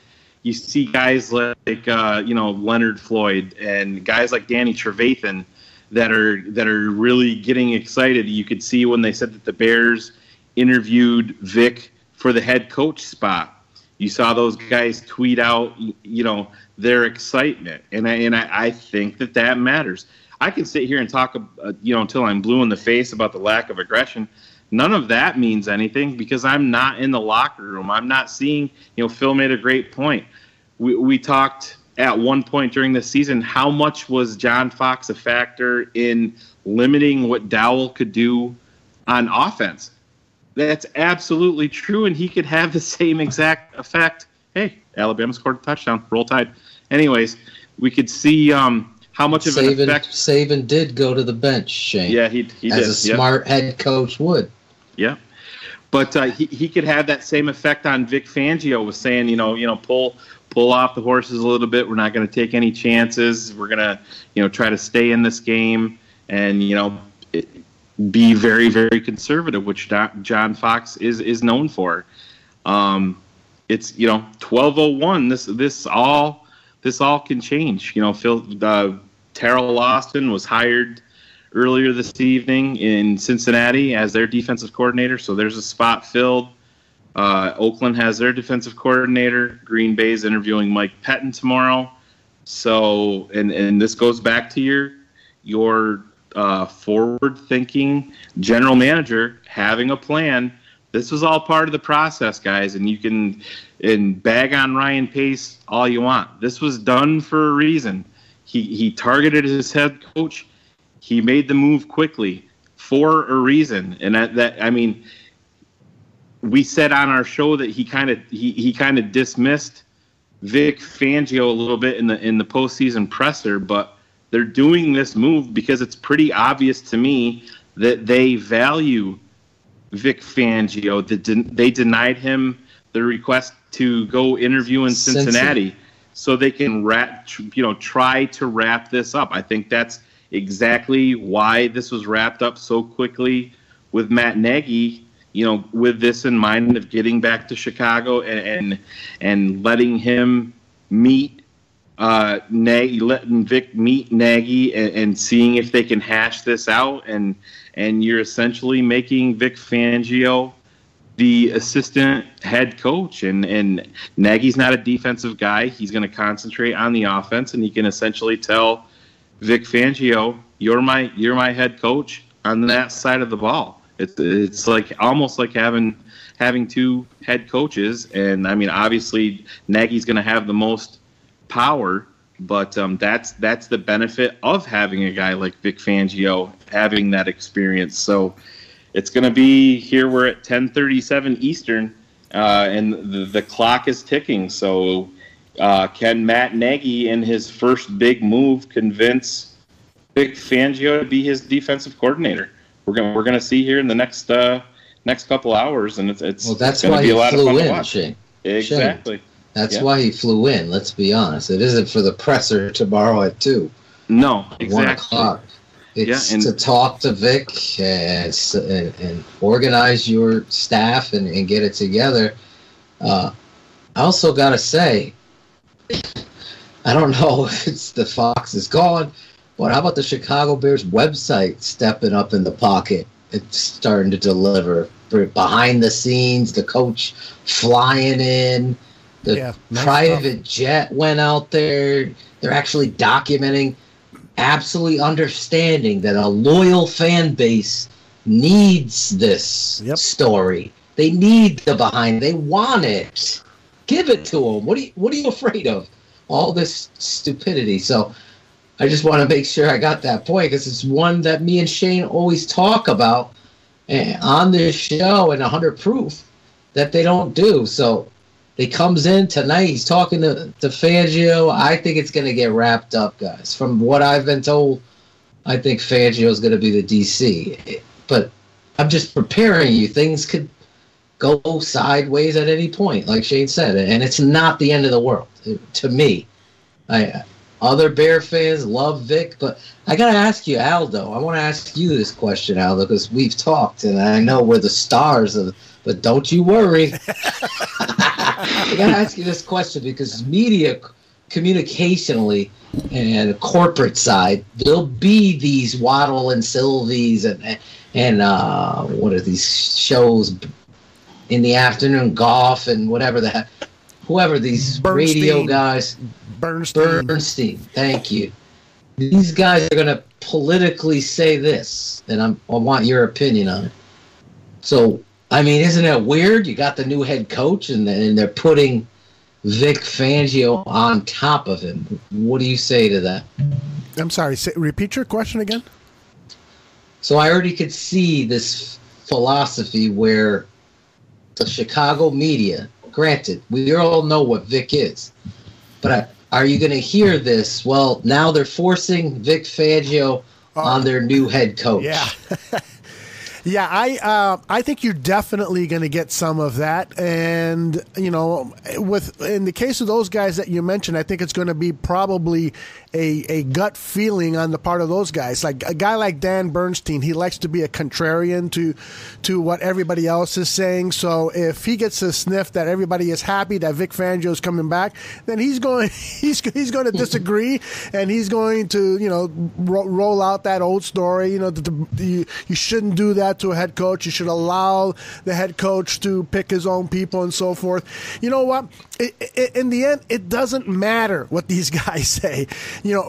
you see guys like Leonard Floyd, and guys like Danny Trevathan that are really getting excited. You could see when they said that the Bears interviewed Vic for the head coach spot. You saw those guys tweet out, their excitement, and I think that matters. I can sit here and talk, until I'm blue in the face about the lack of aggression. None of that means anything, because I'm not in the locker room. I'm not seeing. Phil made a great point. We talked at one point during the season, how much was John Fox a factor in limiting what Dowell could do on offense? That's absolutely true, and he could have the same exact effect. Hey, Alabama scored a touchdown. Roll Tide. Anyways, we could see how much of an effect. Saban did go to the bench, Shayne. Yeah, he did. As a smart head coach would. Yeah. But he could have that same effect on Vic Fangio, was saying, pull off the horses a little bit. We're not going to take any chances. We're going to, try to stay in this game and, be very, very conservative, which John Fox is known for. It's 12:01. This all can change. Terrell Austin was hired earlier this evening in Cincinnati as their defensive coordinator, so there's a spot filled. Oakland has their defensive coordinator. Green Bay's interviewing Mike Pettin tomorrow. So, and this goes back to your forward-thinking general manager having a plan. This was all part of the process, guys, and you can bag on Ryan Pace all you want. This was done for a reason. He targeted his head coach. He made the move quickly for a reason, and we said on our show that he kind of dismissed Vic Fangio a little bit in the postseason presser, but they're doing this move because it's pretty obvious to me that they value Vic Fangio. They denied him the request to go interview in Cincinnati so they can try to wrap this up. I think that's exactly why this was wrapped up so quickly with Matt Nagy with this in mind of getting back to Chicago and letting him meet letting Vic meet Nagy and seeing if they can hash this out, and you're essentially making Vic Fangio the assistant head coach, and Nagy's not a defensive guy. He's going to concentrate on the offense, and he can essentially tell Vic Fangio, you're my head coach on that side of the ball. It's like almost like having two head coaches, and I mean obviously Nagy's going to have the most power, but that's the benefit of having a guy like Vic Fangio having that experience. So it's going to be here. We're at 10:37 Eastern, and the clock is ticking. So can Matt Nagy in his first big move convince Vic Fangio to be his defensive coordinator? We're going to see here in the next couple hours, and it's that's going why to be a lot of fun to watch. Shane. Exactly. Shane. That's why he flew in. Let's be honest. It isn't for the presser tomorrow at 2. No, exactly. 1 o'clock. It's to talk to Vic and organize your staff and get it together. I also got to say, I don't know if it's the Fox is gone, but how about the Chicago Bears website stepping up in the pocket? It's starting to deliver. Behind the scenes, the coach flying in. The private jet went out there. They're actually documenting, absolutely understanding that a loyal fan base needs this story. They need the behind. They want it. Give it to them. What are you afraid of? All this stupidity. So I just want to make sure I got that point, because it's one that me and Shane always talk about on this show and 100 Proof that they don't do. So he comes in tonight. He's talking to Fangio. I think it's going to get wrapped up, guys. From what I've been told, I think Fangio is going to be the DC. But I'm just preparing you. Things could go sideways at any point, like Shane said. And it's not the end of the world, to me. Other Bear fans love Vic, but I got to ask you, Aldo. I want to ask you this question, Aldo, because we've talked, and I know we're the stars of. But don't you worry. I got to ask you this question, because media, communicationally, and corporate side, there'll be these Waddle and Sylvies and what are these shows in the afternoon, golf and whatever whoever these radio guys. Bernstein. Thank you. These guys are going to politically say this, and I want your opinion on it. So, I mean, isn't it weird? You got the new head coach, and they're putting Vic Fangio on top of him. What do you say to that? I'm sorry. Repeat your question again. So I already could see this philosophy where the Chicago media, granted, we all know what Vic is, but are you going to hear this? Well, now they're forcing Vic Fangio on their new head coach. Yeah. Yeah, I think you're definitely going to get some of that, and in the case of those guys that you mentioned, I think it's going to be probably a gut feeling on the part of those guys. Like a guy like Dan Bernstein, he likes to be a contrarian to what everybody else is saying. So if he gets a sniff that everybody is happy that Vic Fangio is coming back, then he's going to disagree, and he's going to roll out that old story. You shouldn't do that to a head coach. You should allow the head coach to pick his own people and so forth. You know what? In the end, it doesn't matter what these guys say,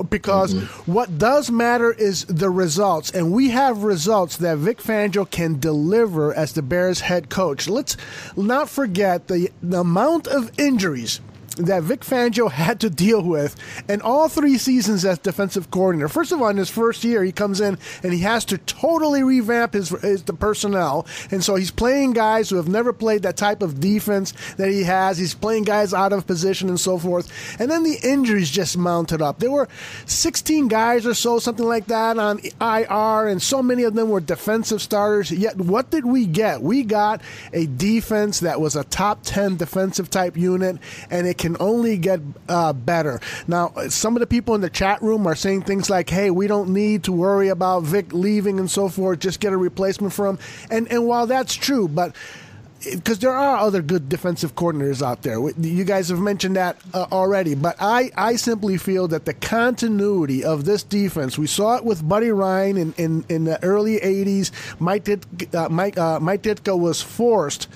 because what does matter is the results. And we have results that Vic Fangio can deliver as the Bears head coach. Let's not forget the amount of injuries that Vic Fangio had to deal with in all 3 seasons as defensive coordinator. First of all, in his first year, he comes in and he has to totally revamp the personnel. And so he's playing guys who have never played that type of defense that he has. He's playing guys out of position and so forth. And then the injuries just mounted up. There were 16 guys or so, something like that, on IR, and so many of them were defensive starters. Yet what did we get? We got a defense that was a top 10 defensive type unit, and it can only get better. Now, some of the people in the chat room are saying things like, hey, we don't need to worry about Vic leaving and so forth, just get a replacement for him. And while that's true, but because there are other good defensive coordinators out there. You guys have mentioned that already. But I simply feel that the continuity of this defense, we saw it with Buddy Ryan in the early 80s. Mike Ditka was forced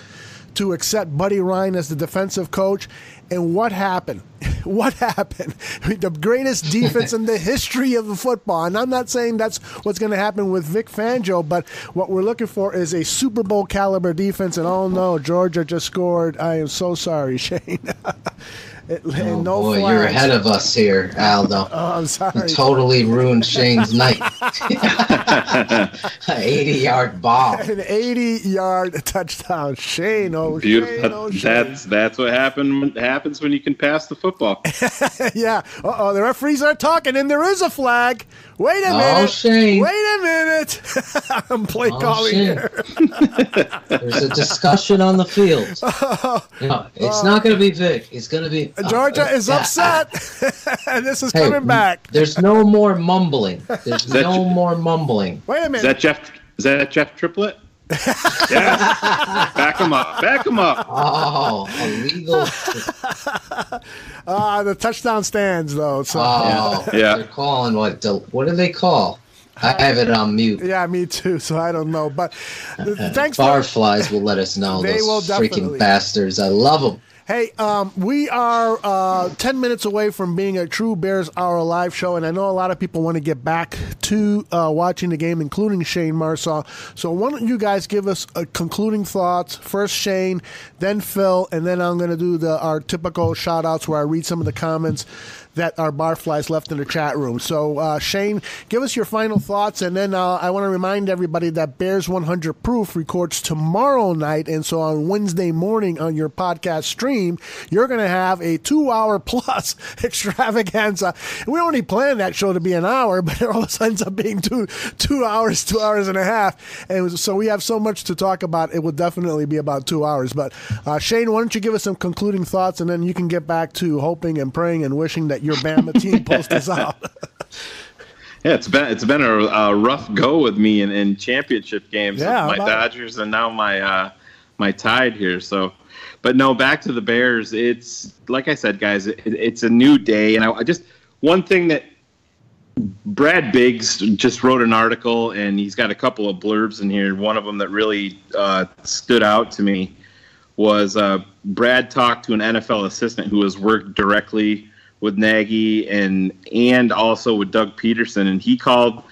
to accept Buddy Ryan as the defensive coach. And what happened? What happened? The greatest defense in the history of the football. And I'm not saying that's what's going to happen with Vic Fangio, but what we're looking for is a Super Bowl caliber defense. And oh no, Georgia just scored. I am so sorry, Shayne. No boy, flags. You're ahead of us here, Aldo. Oh, I'm sorry. You totally ruined Shayne's night. An 80-yard bomb. An 80-yard touchdown. Shayne, oh, Beautiful. Shayne, oh, Shayne. That's what happens when you can pass the football. Yeah. Uh-oh, the referees are talking, and there is a flag. Wait a minute. Shayne. Wait a minute. I'm play calling here. There's a discussion on the field. It's not going to be Vic. It's going to be... Georgia is upset. And this is coming back. There's no more mumbling. There's no more mumbling. Wait a minute. Is that Jeff Triplett? Yes. Back him up. Back him up. Oh, illegal. The touchdown stands, though. So. Yeah. They're calling what do they call? I have it on mute. Yeah, me too, so I don't know. But thanks. Barflies will let us know. They will definitely. Freaking bastards. I love them. Hey, we are 10 minutes away from being a true Bears Hour live show, and I know a lot of people want to get back to watching the game, including Shayne Marsaw. So why don't you guys give us concluding thoughts? First Shayne, then Phil, and then I'm going to do our typical shout-outs where I read some of the comments that our barflies left in the chat room. So, Shayne, give us your final thoughts, and then I want to remind everybody that Bears 100 Proof records tomorrow night, and so on Wednesday morning on your podcast stream, you're going to have a 2-hour-plus extravaganza. We only planned that show to be an hour, but it always ends up being 2 hours, 2 hours and a half. And so we have so much to talk about, it will definitely be about 2 hours. But, Shayne, why don't you give us some concluding thoughts, and then you can get back to hoping and praying and wishing that your Bama team post us out. Yeah, it's been a rough go with me in championship games. Yeah, with my Dodgers and now my Tide here. So, but no, back to the Bears. It's like I said, guys. It's a new day, and I just one thing that Brad Biggs just wrote an article, and he's got a couple of blurbs in here. One of them that really stood out to me was Brad talked to an NFL assistant who has worked directly with Nagy and also with Doug Peterson, and he called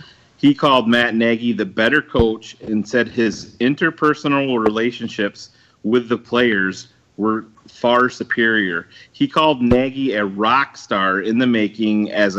Matt Nagy the better coach and said his interpersonal relationships with the players were far superior. He called Nagy a rock star in the making as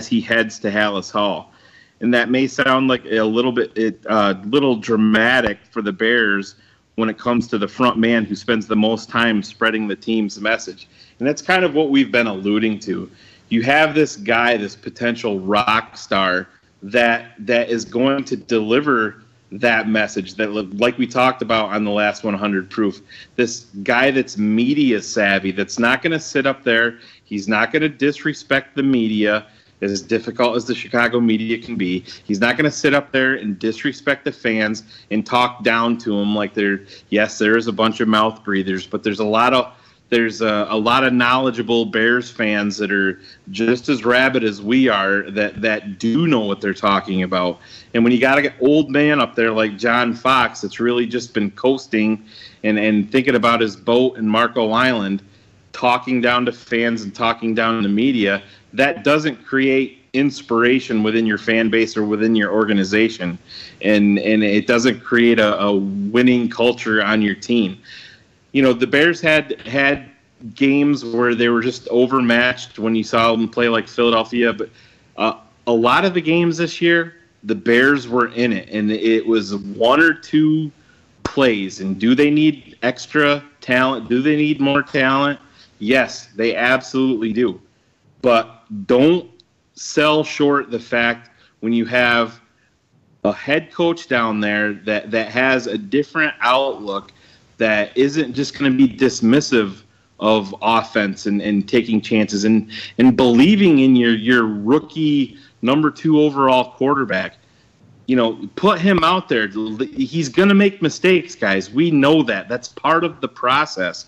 he heads to Hallis Hall, and that may sound like a little dramatic for the Bears when it comes to the front man who spends the most time spreading the team's message. And that's kind of what we've been alluding to. You have this guy, this potential rock star that is going to deliver that message that, like we talked about on the last 100 Proof, this guy that's media savvy, that's not going to sit up there. He's not going to disrespect the media, as difficult as the Chicago media can be. He's not going to sit up there and disrespect the fans and talk down to them like there is a bunch of mouth breathers, but there's a lot of knowledgeable Bears fans that are just as rabid as we are that do know what they're talking about. And when you got an old man up there like John Fox that's really just been coasting and thinking about his boat in Marco Island, talking down to fans and talking down to media, that doesn't create inspiration within your fan base or within your organization. And it doesn't create a winning culture on your team. You know, the Bears had games where they were just overmatched when you saw them play like Philadelphia, but a lot of the games this year, the Bears were in it, and it was one or two plays. And do they need extra talent? Do they need more talent? Yes, they absolutely do. But don't sell short the fact when you have a head coach down there that has a different outlook, that isn't just going to be dismissive of offense and taking chances and believing in your rookie number 2 overall quarterback. You know, put him out there. He's going to make mistakes, guys. We know that. That's part of the process.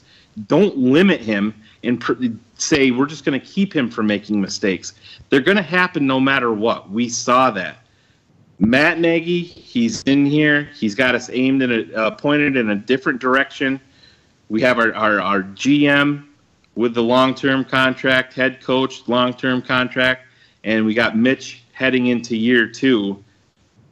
Don't limit him and say we're just going to keep him from making mistakes. They're going to happen no matter what. We saw that. Matt Nagy, he's in here. He's got us aimed and pointed in a different direction. We have our GM with the long-term contract, head coach, long-term contract, and we got Mitch heading into year 2.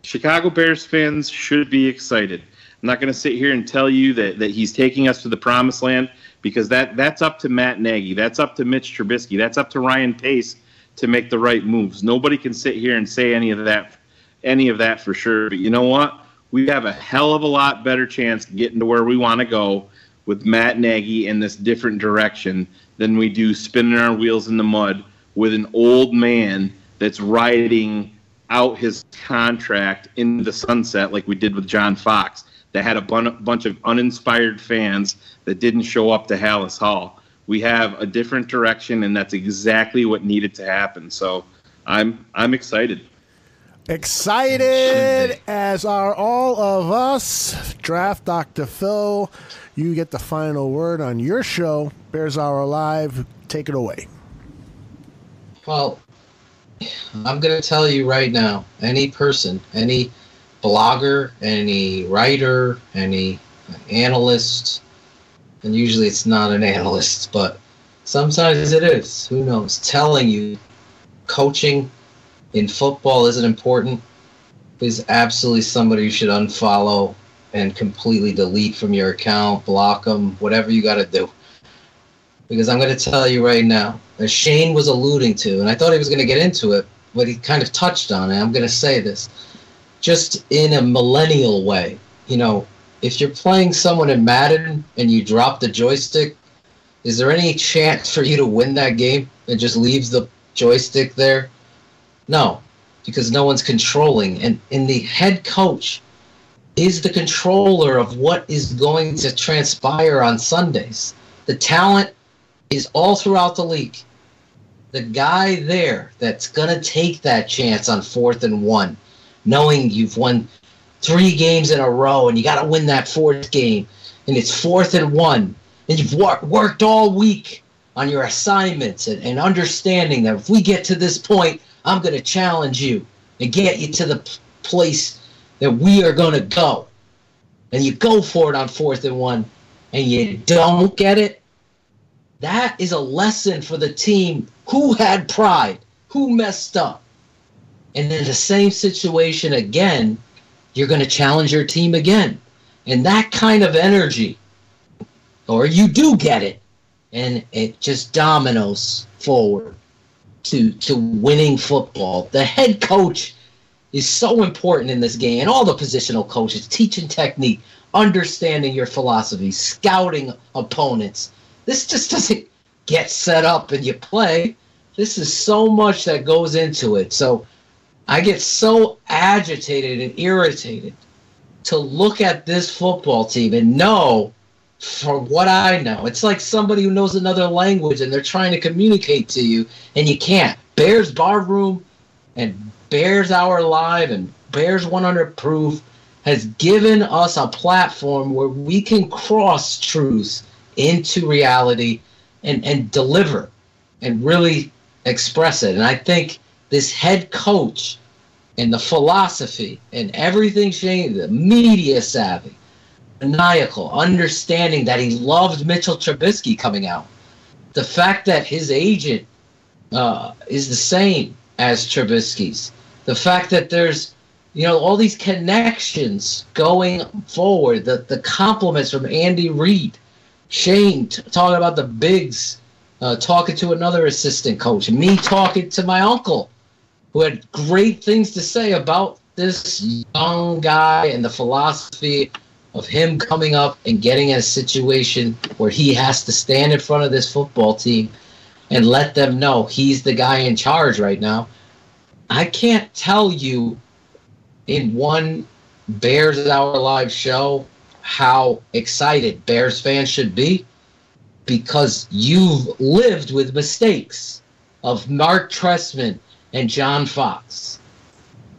Chicago Bears fans should be excited. I'm not going to sit here and tell you that he's taking us to the promised land, because that's up to Matt Nagy. That's up to Mitch Trubisky. That's up to Ryan Pace to make the right moves. Nobody can sit here and say any of that for sure. But you know what? We have a hell of a lot better chance getting to where we want to go with Matt Nagy in this different direction than we do spinning our wheels in the mud with an old man that's riding out his contract in the sunset like we did with John Fox, that had a bunch of uninspired fans that didn't show up to Hallis Hall. We have a different direction, and that's exactly what needed to happen. So I'm excited. Excited, as are all of us. Draft Dr. Phil, you get the final word on your show. Bears Hour Live, take it away. Well, I'm going to tell you right now, any person, any blogger, any writer, any analyst, and usually it's not an analyst, but sometimes it is, who knows, telling you coaching in football isn't important is absolutely somebody you should unfollow and completely delete from your account, block them, whatever you got to do. Because I'm going to tell you right now, as Shayne was alluding to, and I thought he was going to get into it, but he kind of touched on it. I'm going to say this just in a millennial way. You know, if you're playing someone in Madden and you drop the joystick, is there any chance for you to win that game and just leaves the joystick there? No, because no one's controlling. And the head coach is the controller of what is going to transpire on Sundays. The talent is all throughout the league. The guy there that's going to take that chance on 4th and 1, knowing you've won 3 games in a row and you got to win that 4th game, and it's 4th and 1, and you've worked all week on your assignments and understanding that if we get to this point, I'm going to challenge you and get you to the place that we are going to go. And you go for it on 4th and 1, and you don't get it. That is a lesson for the team who had pride, who messed up. And in the same situation again, you're going to challenge your team again. And that kind of energy, or you do get it, and it just dominoes forward to winning football. The head coach is so important in this game, and all the positional coaches, teaching technique, understanding your philosophy, scouting opponents. This just doesn't get set up and you play. This is so much that goes into it. So I get so agitated and irritated to look at this football team and know, from what I know, it's like somebody who knows another language and they're trying to communicate to you and you can't. Bears Bar Room and Bears Hour Live and Bears 100 Proof has given us a platform where we can cross truths into reality and deliver and really express it. And I think this head coach and the philosophy and everything, Shayne, the media savvy, maniacal, understanding that he loved Mitchell Trubisky coming out, the fact that his agent is the same as Trubisky's, the fact that there's, you know, all these connections going forward, the compliments from Andy Reid, Shayne talking about the bigs, talking to another assistant coach, me talking to my uncle, who had great things to say about this young guy and the philosophy of him coming up and getting in a situation where he has to stand in front of this football team and let them know he's the guy in charge right now. I can't tell you in one Bears Hour Live show how excited Bears fans should be. because you've lived with mistakes of Mark Trestman and John Fox.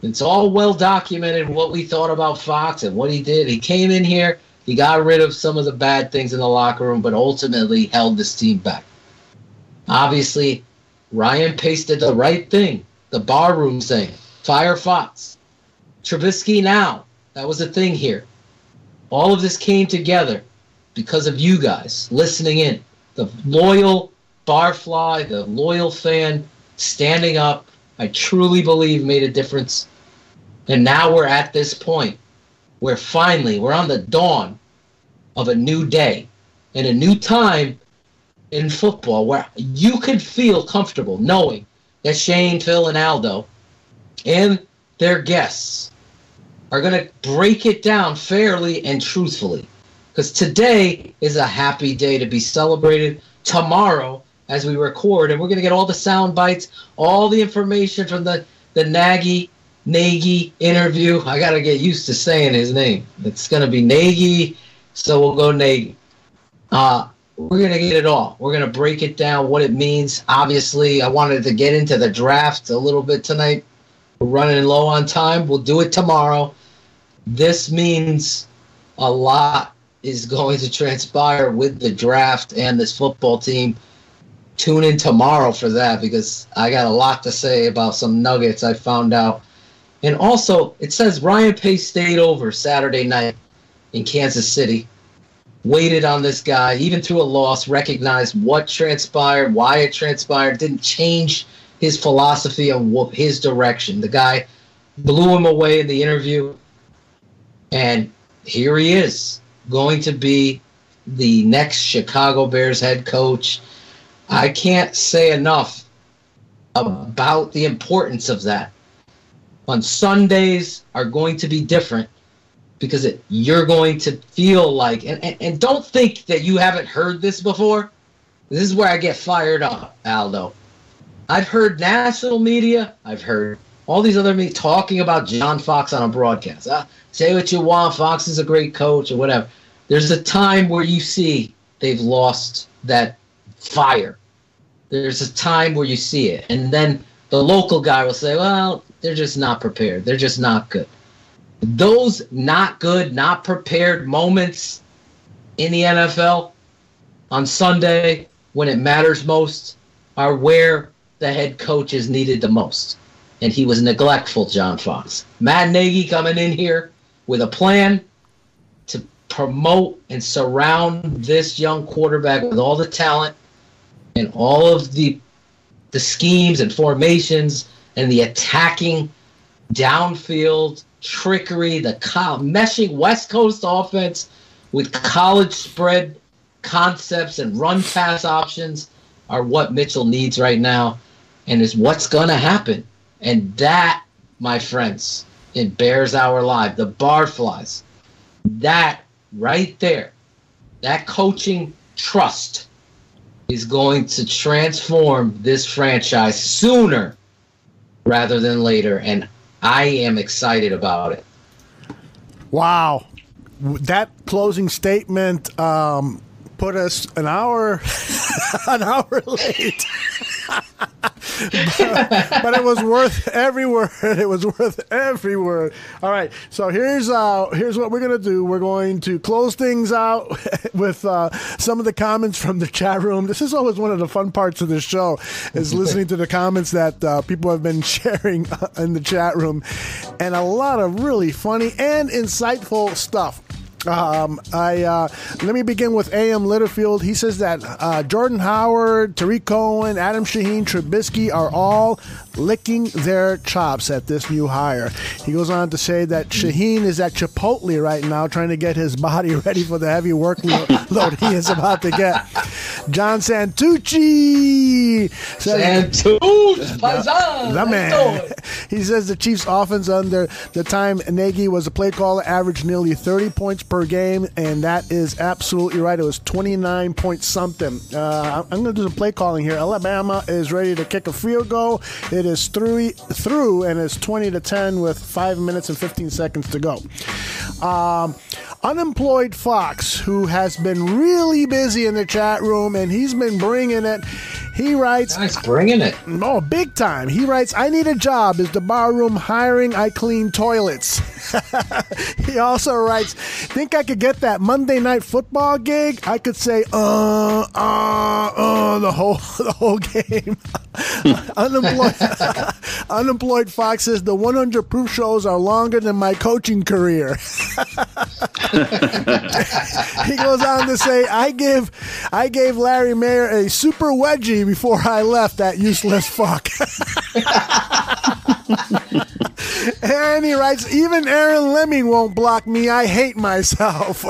It's all well documented what we thought about Fox and what he did. He came in here, he got rid of some of the bad things in the locker room, but ultimately held this team back. Obviously, Ryan Pace did the right thing, the barroom thing. Fire Fox. Trubisky now. That was the thing here. All of this came together because of you guys listening in. The loyal barfly, the loyal fan standing up, I truly believe made a difference. And now we're at this point where finally we're on the dawn of a new day and a new time in football where you could feel comfortable knowing that Shayne, Phil, and Aldo and their guests are going to break it down fairly and truthfully. Because today is a happy day to be celebrated. Tomorrow, as we record, and we're going to get all the sound bites, all the information from the Nagy interview. I got to get used to saying his name. It's going to be Nagy, so we'll go Nagy. We're going to get it all. We're going to break it down, what it means. Obviously, I wanted to get into the draft a little bit tonight. We're running low on time. We'll do it tomorrow. This means a lot is going to transpire with the draft and this football team. Tune in tomorrow for that because I got a lot to say about some nuggets I found out. And also, it says Ryan Pace stayed over Saturday night in Kansas City, waited on this guy, even through a loss, recognized what transpired, why it transpired, didn't change his philosophy and his direction. The guy blew him away in the interview, and here he is, going to be the next Chicago Bears head coach. I can't say enough about the importance of that. On Sundays are going to be different because you're going to feel like, and don't think that you haven't heard this before. This is where I get fired up, Aldo. I've heard national media, I've heard all these other media talking about John Fox on a broadcast. Say what you want, Fox is a great coach or whatever. There's a time where you see they've lost that fire. There's a time where you see it. And then the local guy will say, well, they're just not prepared. They're just not good. Those not good, not prepared moments in the NFL on Sunday when it matters most are where the head coach is needed the most. And he was neglectful, John Fox. Matt Nagy coming in here with a plan to promote and surround this young quarterback with all the talent and all of the schemes and formations and the attacking downfield trickery, the meshing West Coast offense with college spread concepts and run pass options are what Mitchell needs right now and is what's going to happen. And that, my friends, in Bears Hour Live, the Barflies, that right there, that coaching trust is going to transform this franchise sooner rather than later. And I am excited about it. Wow. That closing statement put us an hour late. but it was worth every word. It was worth every word. All right, so here's what we're going to do. We're going to close things out with some of the comments from the chat room. This is always one of the fun parts of the show, is listening to the comments that people have been sharing in the chat room, and a lot of really funny and insightful stuff. Let me begin with A.M. Litterfield. He says that Jordan Howard, Tariq Cohen, Adam Shaheen, Trubisky are all licking their chops at this new hire. He goes on to say that Shaheen is at Chipotle right now trying to get his body ready for the heavy workload he is about to get. John Santucci says, the man. He says the Chiefs' offense under the time Nagy was a play caller averaged nearly 30 points per game, and that is absolutely right. It was 29 point something. I'm going to do some play calling here. Alabama is ready to kick a field goal. It is through and it's 20-10 with 5 minutes and 15 seconds to go. Unemployed Fox, who has been really busy in the chat room, and he's been bringing it. He writes... Nice, bringing it. Oh, big time. He writes, I need a job. Is the bar room hiring? I clean toilets. He also writes, think I could get that Monday Night Football gig? I could say, the whole game. Unemployed Fox says, the 100 proof shows are longer than my coaching career. He goes on to say, I gave Larry Mayer a super wedgie before I left, that useless fuck. And he writes, even Aaron Lemming won't block me. I hate myself.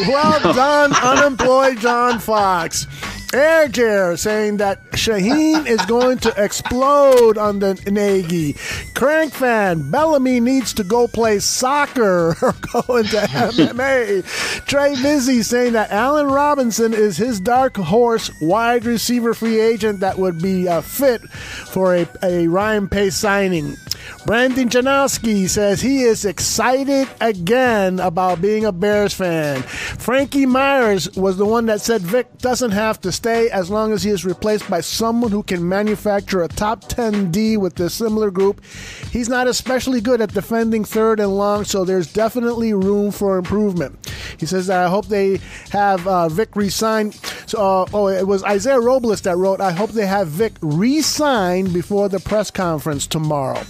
Well done, Unemployed John Fox. Air Care saying that Shayne is going to explode under Nagy. Crank fan, Bellamy needs to go play soccer or go into MMA. Trey Vizzy saying that Allen Robinson is his dark horse wide receiver free agent that would be fit for a Ryan Pace signing. Brandon Janowski says he is excited again about being a Bears fan. Frankie Myers was the one that said Vic doesn't have to stay as long as he is replaced by someone who can manufacture a top 10 D with the similar group. He's not especially good at defending third and long, so there's definitely room for improvement. He says that I hope they have Vic re-sign. So, it was Isaiah Robles that wrote, I hope they have Vic re-sign before the press conference tomorrow.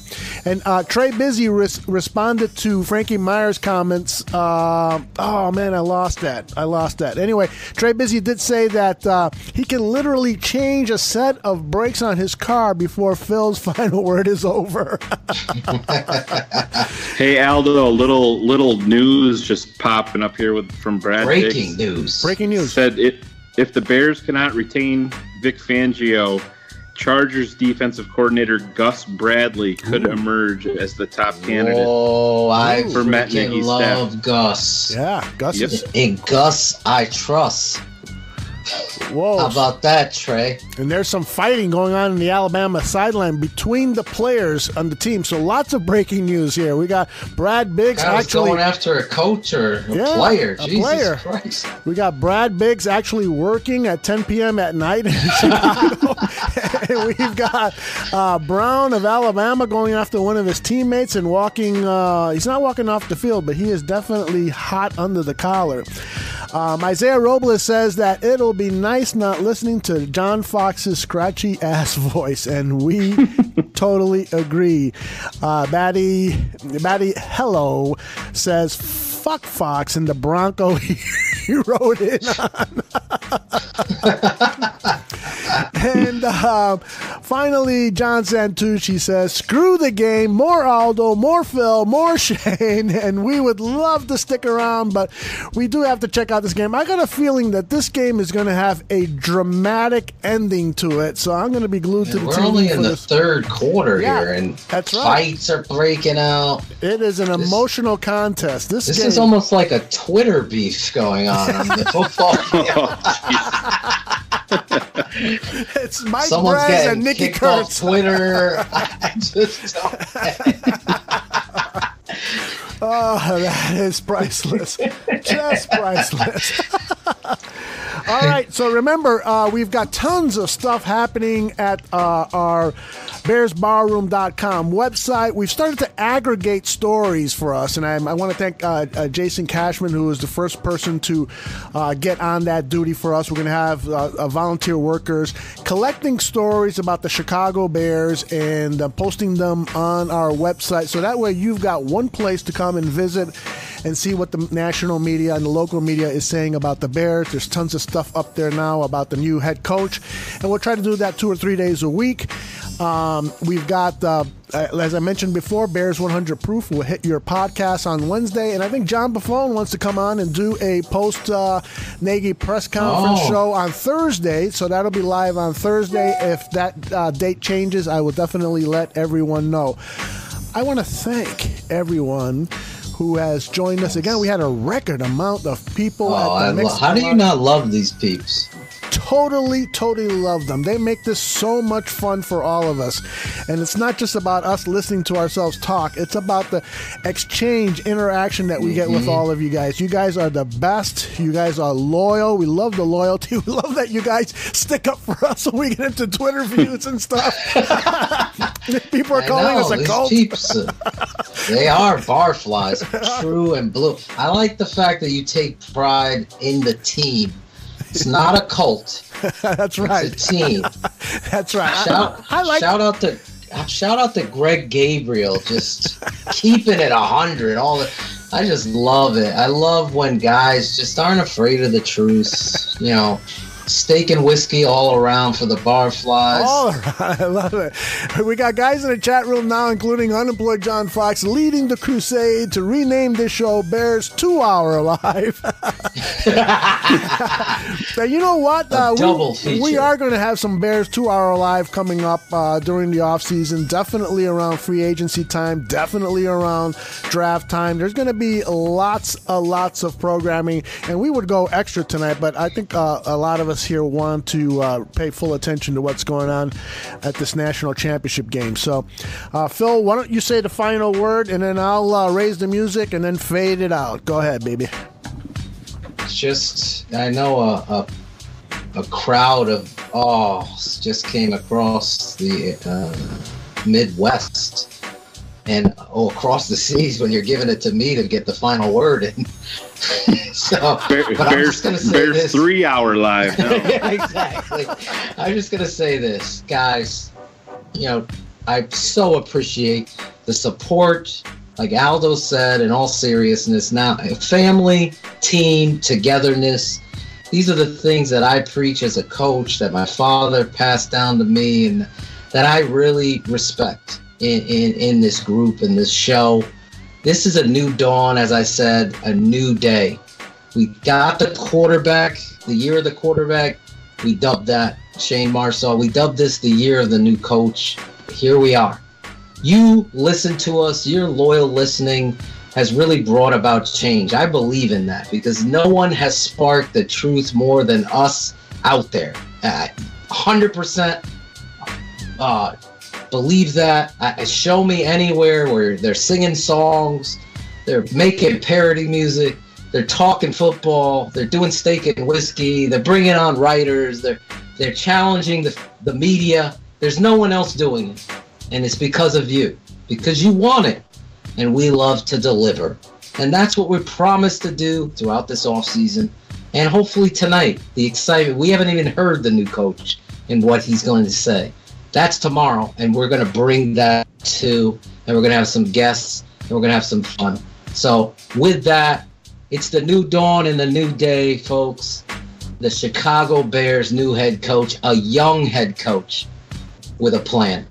And Trey Busy responded to Frankie Myers' comments. Oh, man, I lost that. Anyway, Trey Busy did say that he can literally change a set of brakes on his car before Phil's final word is over. Hey, Aldo, little news just popping up here from Brad. Breaking Diggs. news. Said if the Bears cannot retain Vic Fangio, Chargers defensive coordinator Gus Bradley could emerge as the top candidate. Oh, I for Matt Nagy's love staff. Gus. Yeah, Gus is... In Gus, I trust. Whoa. How about that, Trey? And there's some fighting going on in the Alabama sideline between the players on the team. So lots of breaking news here. We got Brad Biggs actually going after a coach or a player. Jesus Christ. We got Brad Biggs actually working at 10 p.m. at night in Chicago. And we've got Brown of Alabama going after one of his teammates and walking. He's not walking off the field, but he is definitely hot under the collar. Isaiah Robles says that it'll be nice not listening to John Fox's scratchy ass voice, and we totally agree. Batty Hello says fuck Fox and the Bronco he rode in on. And finally, John Santucci says, screw the game, more Aldo, more Phil, more Shayne, and we would love to stick around, but we do have to check out this game. I got a feeling that this game is going to have a dramatic ending to it, so I'm going to be glued to the TV. We're only in the third quarter here, and that's right. Fights are breaking out. It is an emotional contest. This game is almost like a Twitter beef going on the football field. It's Mike Someone's Brez getting and Nikki kicked Kurtz. off Twitter. I just don't. Oh, that is priceless. Just priceless. All right, so remember, we've got tons of stuff happening at our BearsBarroom.com website. We've started to aggregate stories for us, and I want to thank Jason Cashman, who was the first person to get on that duty for us. We're going to have volunteer workers collecting stories about the Chicago Bears and posting them on our website, so that way you've got one place to come and visit and see what the national media and the local media is saying about the Bears. There's tons of stuff up there now about the new head coach, and we'll try to do that 2 or 3 days a week. We've got, as I mentioned before, Bears 100 Proof will hit your podcast on Wednesday, and I think John Buffone wants to come on and do a post-Nagy press conference show on Thursday, so that'll be live on Thursday. If that date changes, I will definitely let everyone know. I want to thank everyone who has joined us again. We had a record amount of people. How do you not love these peeps? totally love them. They make this so much fun for all of us. And it's not just about us listening to ourselves talk. It's about the exchange, interaction that we get with all of you guys. You guys are the best. You guys are loyal. We love the loyalty. We love that you guys stick up for us when we get into Twitter views and stuff. People are calling us a cult. Peeps, they are barflies, true and blue. I like the fact that you take pride in the team. It's not a cult. That's right. It's a team. That's right. Shout out to Greg Gabriel, just keeping it 100. I just love it. I love when guys just aren't afraid of the truth. You know, steak and whiskey all around for the barflies. All right, I love it. We got guys in the chat room now, including unemployed John Fox, leading the crusade to rename this show Bears 2 Hour Live. Now, you know what? We are going to have some Bears 2 Hour Live coming up during the offseason, definitely around free agency time, definitely around draft time. There's going to be lots of programming, and we would go extra tonight, but I think a lot of us here want to pay full attention to what's going on at this national championship game. So, Phil, why don't you say the final word, and then I'll raise the music and then fade it out. Go ahead, baby. Just, I know a crowd of awes just came across the Midwest and across the seas when you're giving it to me to get the final word in. So, Bears 3 Hour Live. No. Yeah, exactly. I'm just gonna say this, guys. You know, I so appreciate the support. Like Aldo said, in all seriousness, now family, team, togetherness. These are the things that I preach as a coach, that my father passed down to me, and that I really respect in this group, in this show. This is a new dawn, as I said, a new day. We got the quarterback, the year of the quarterback. We dubbed that Shayne Marsaw. We dubbed this the year of the new coach. Here we are. You listen to us. Your loyal listening has really brought about change. I believe in that because no one has sparked the truth more than us out there. 100% believe that. Show me anywhere where they're singing songs, they're making parody music, they're talking football, they're doing steak and whiskey, they're bringing on writers, they're challenging the media. There's no one else doing it. And it's because of you, because you want it. And we love to deliver. And that's what we're promised to do throughout this offseason. And hopefully tonight, the excitement. We haven't even heard the new coach and what he's going to say. That's tomorrow. And we're going to bring that too. And we're going to have some guests. And we're going to have some fun. So with that, it's the new dawn and the new day, folks. The Chicago Bears' new head coach, a young head coach with a plan.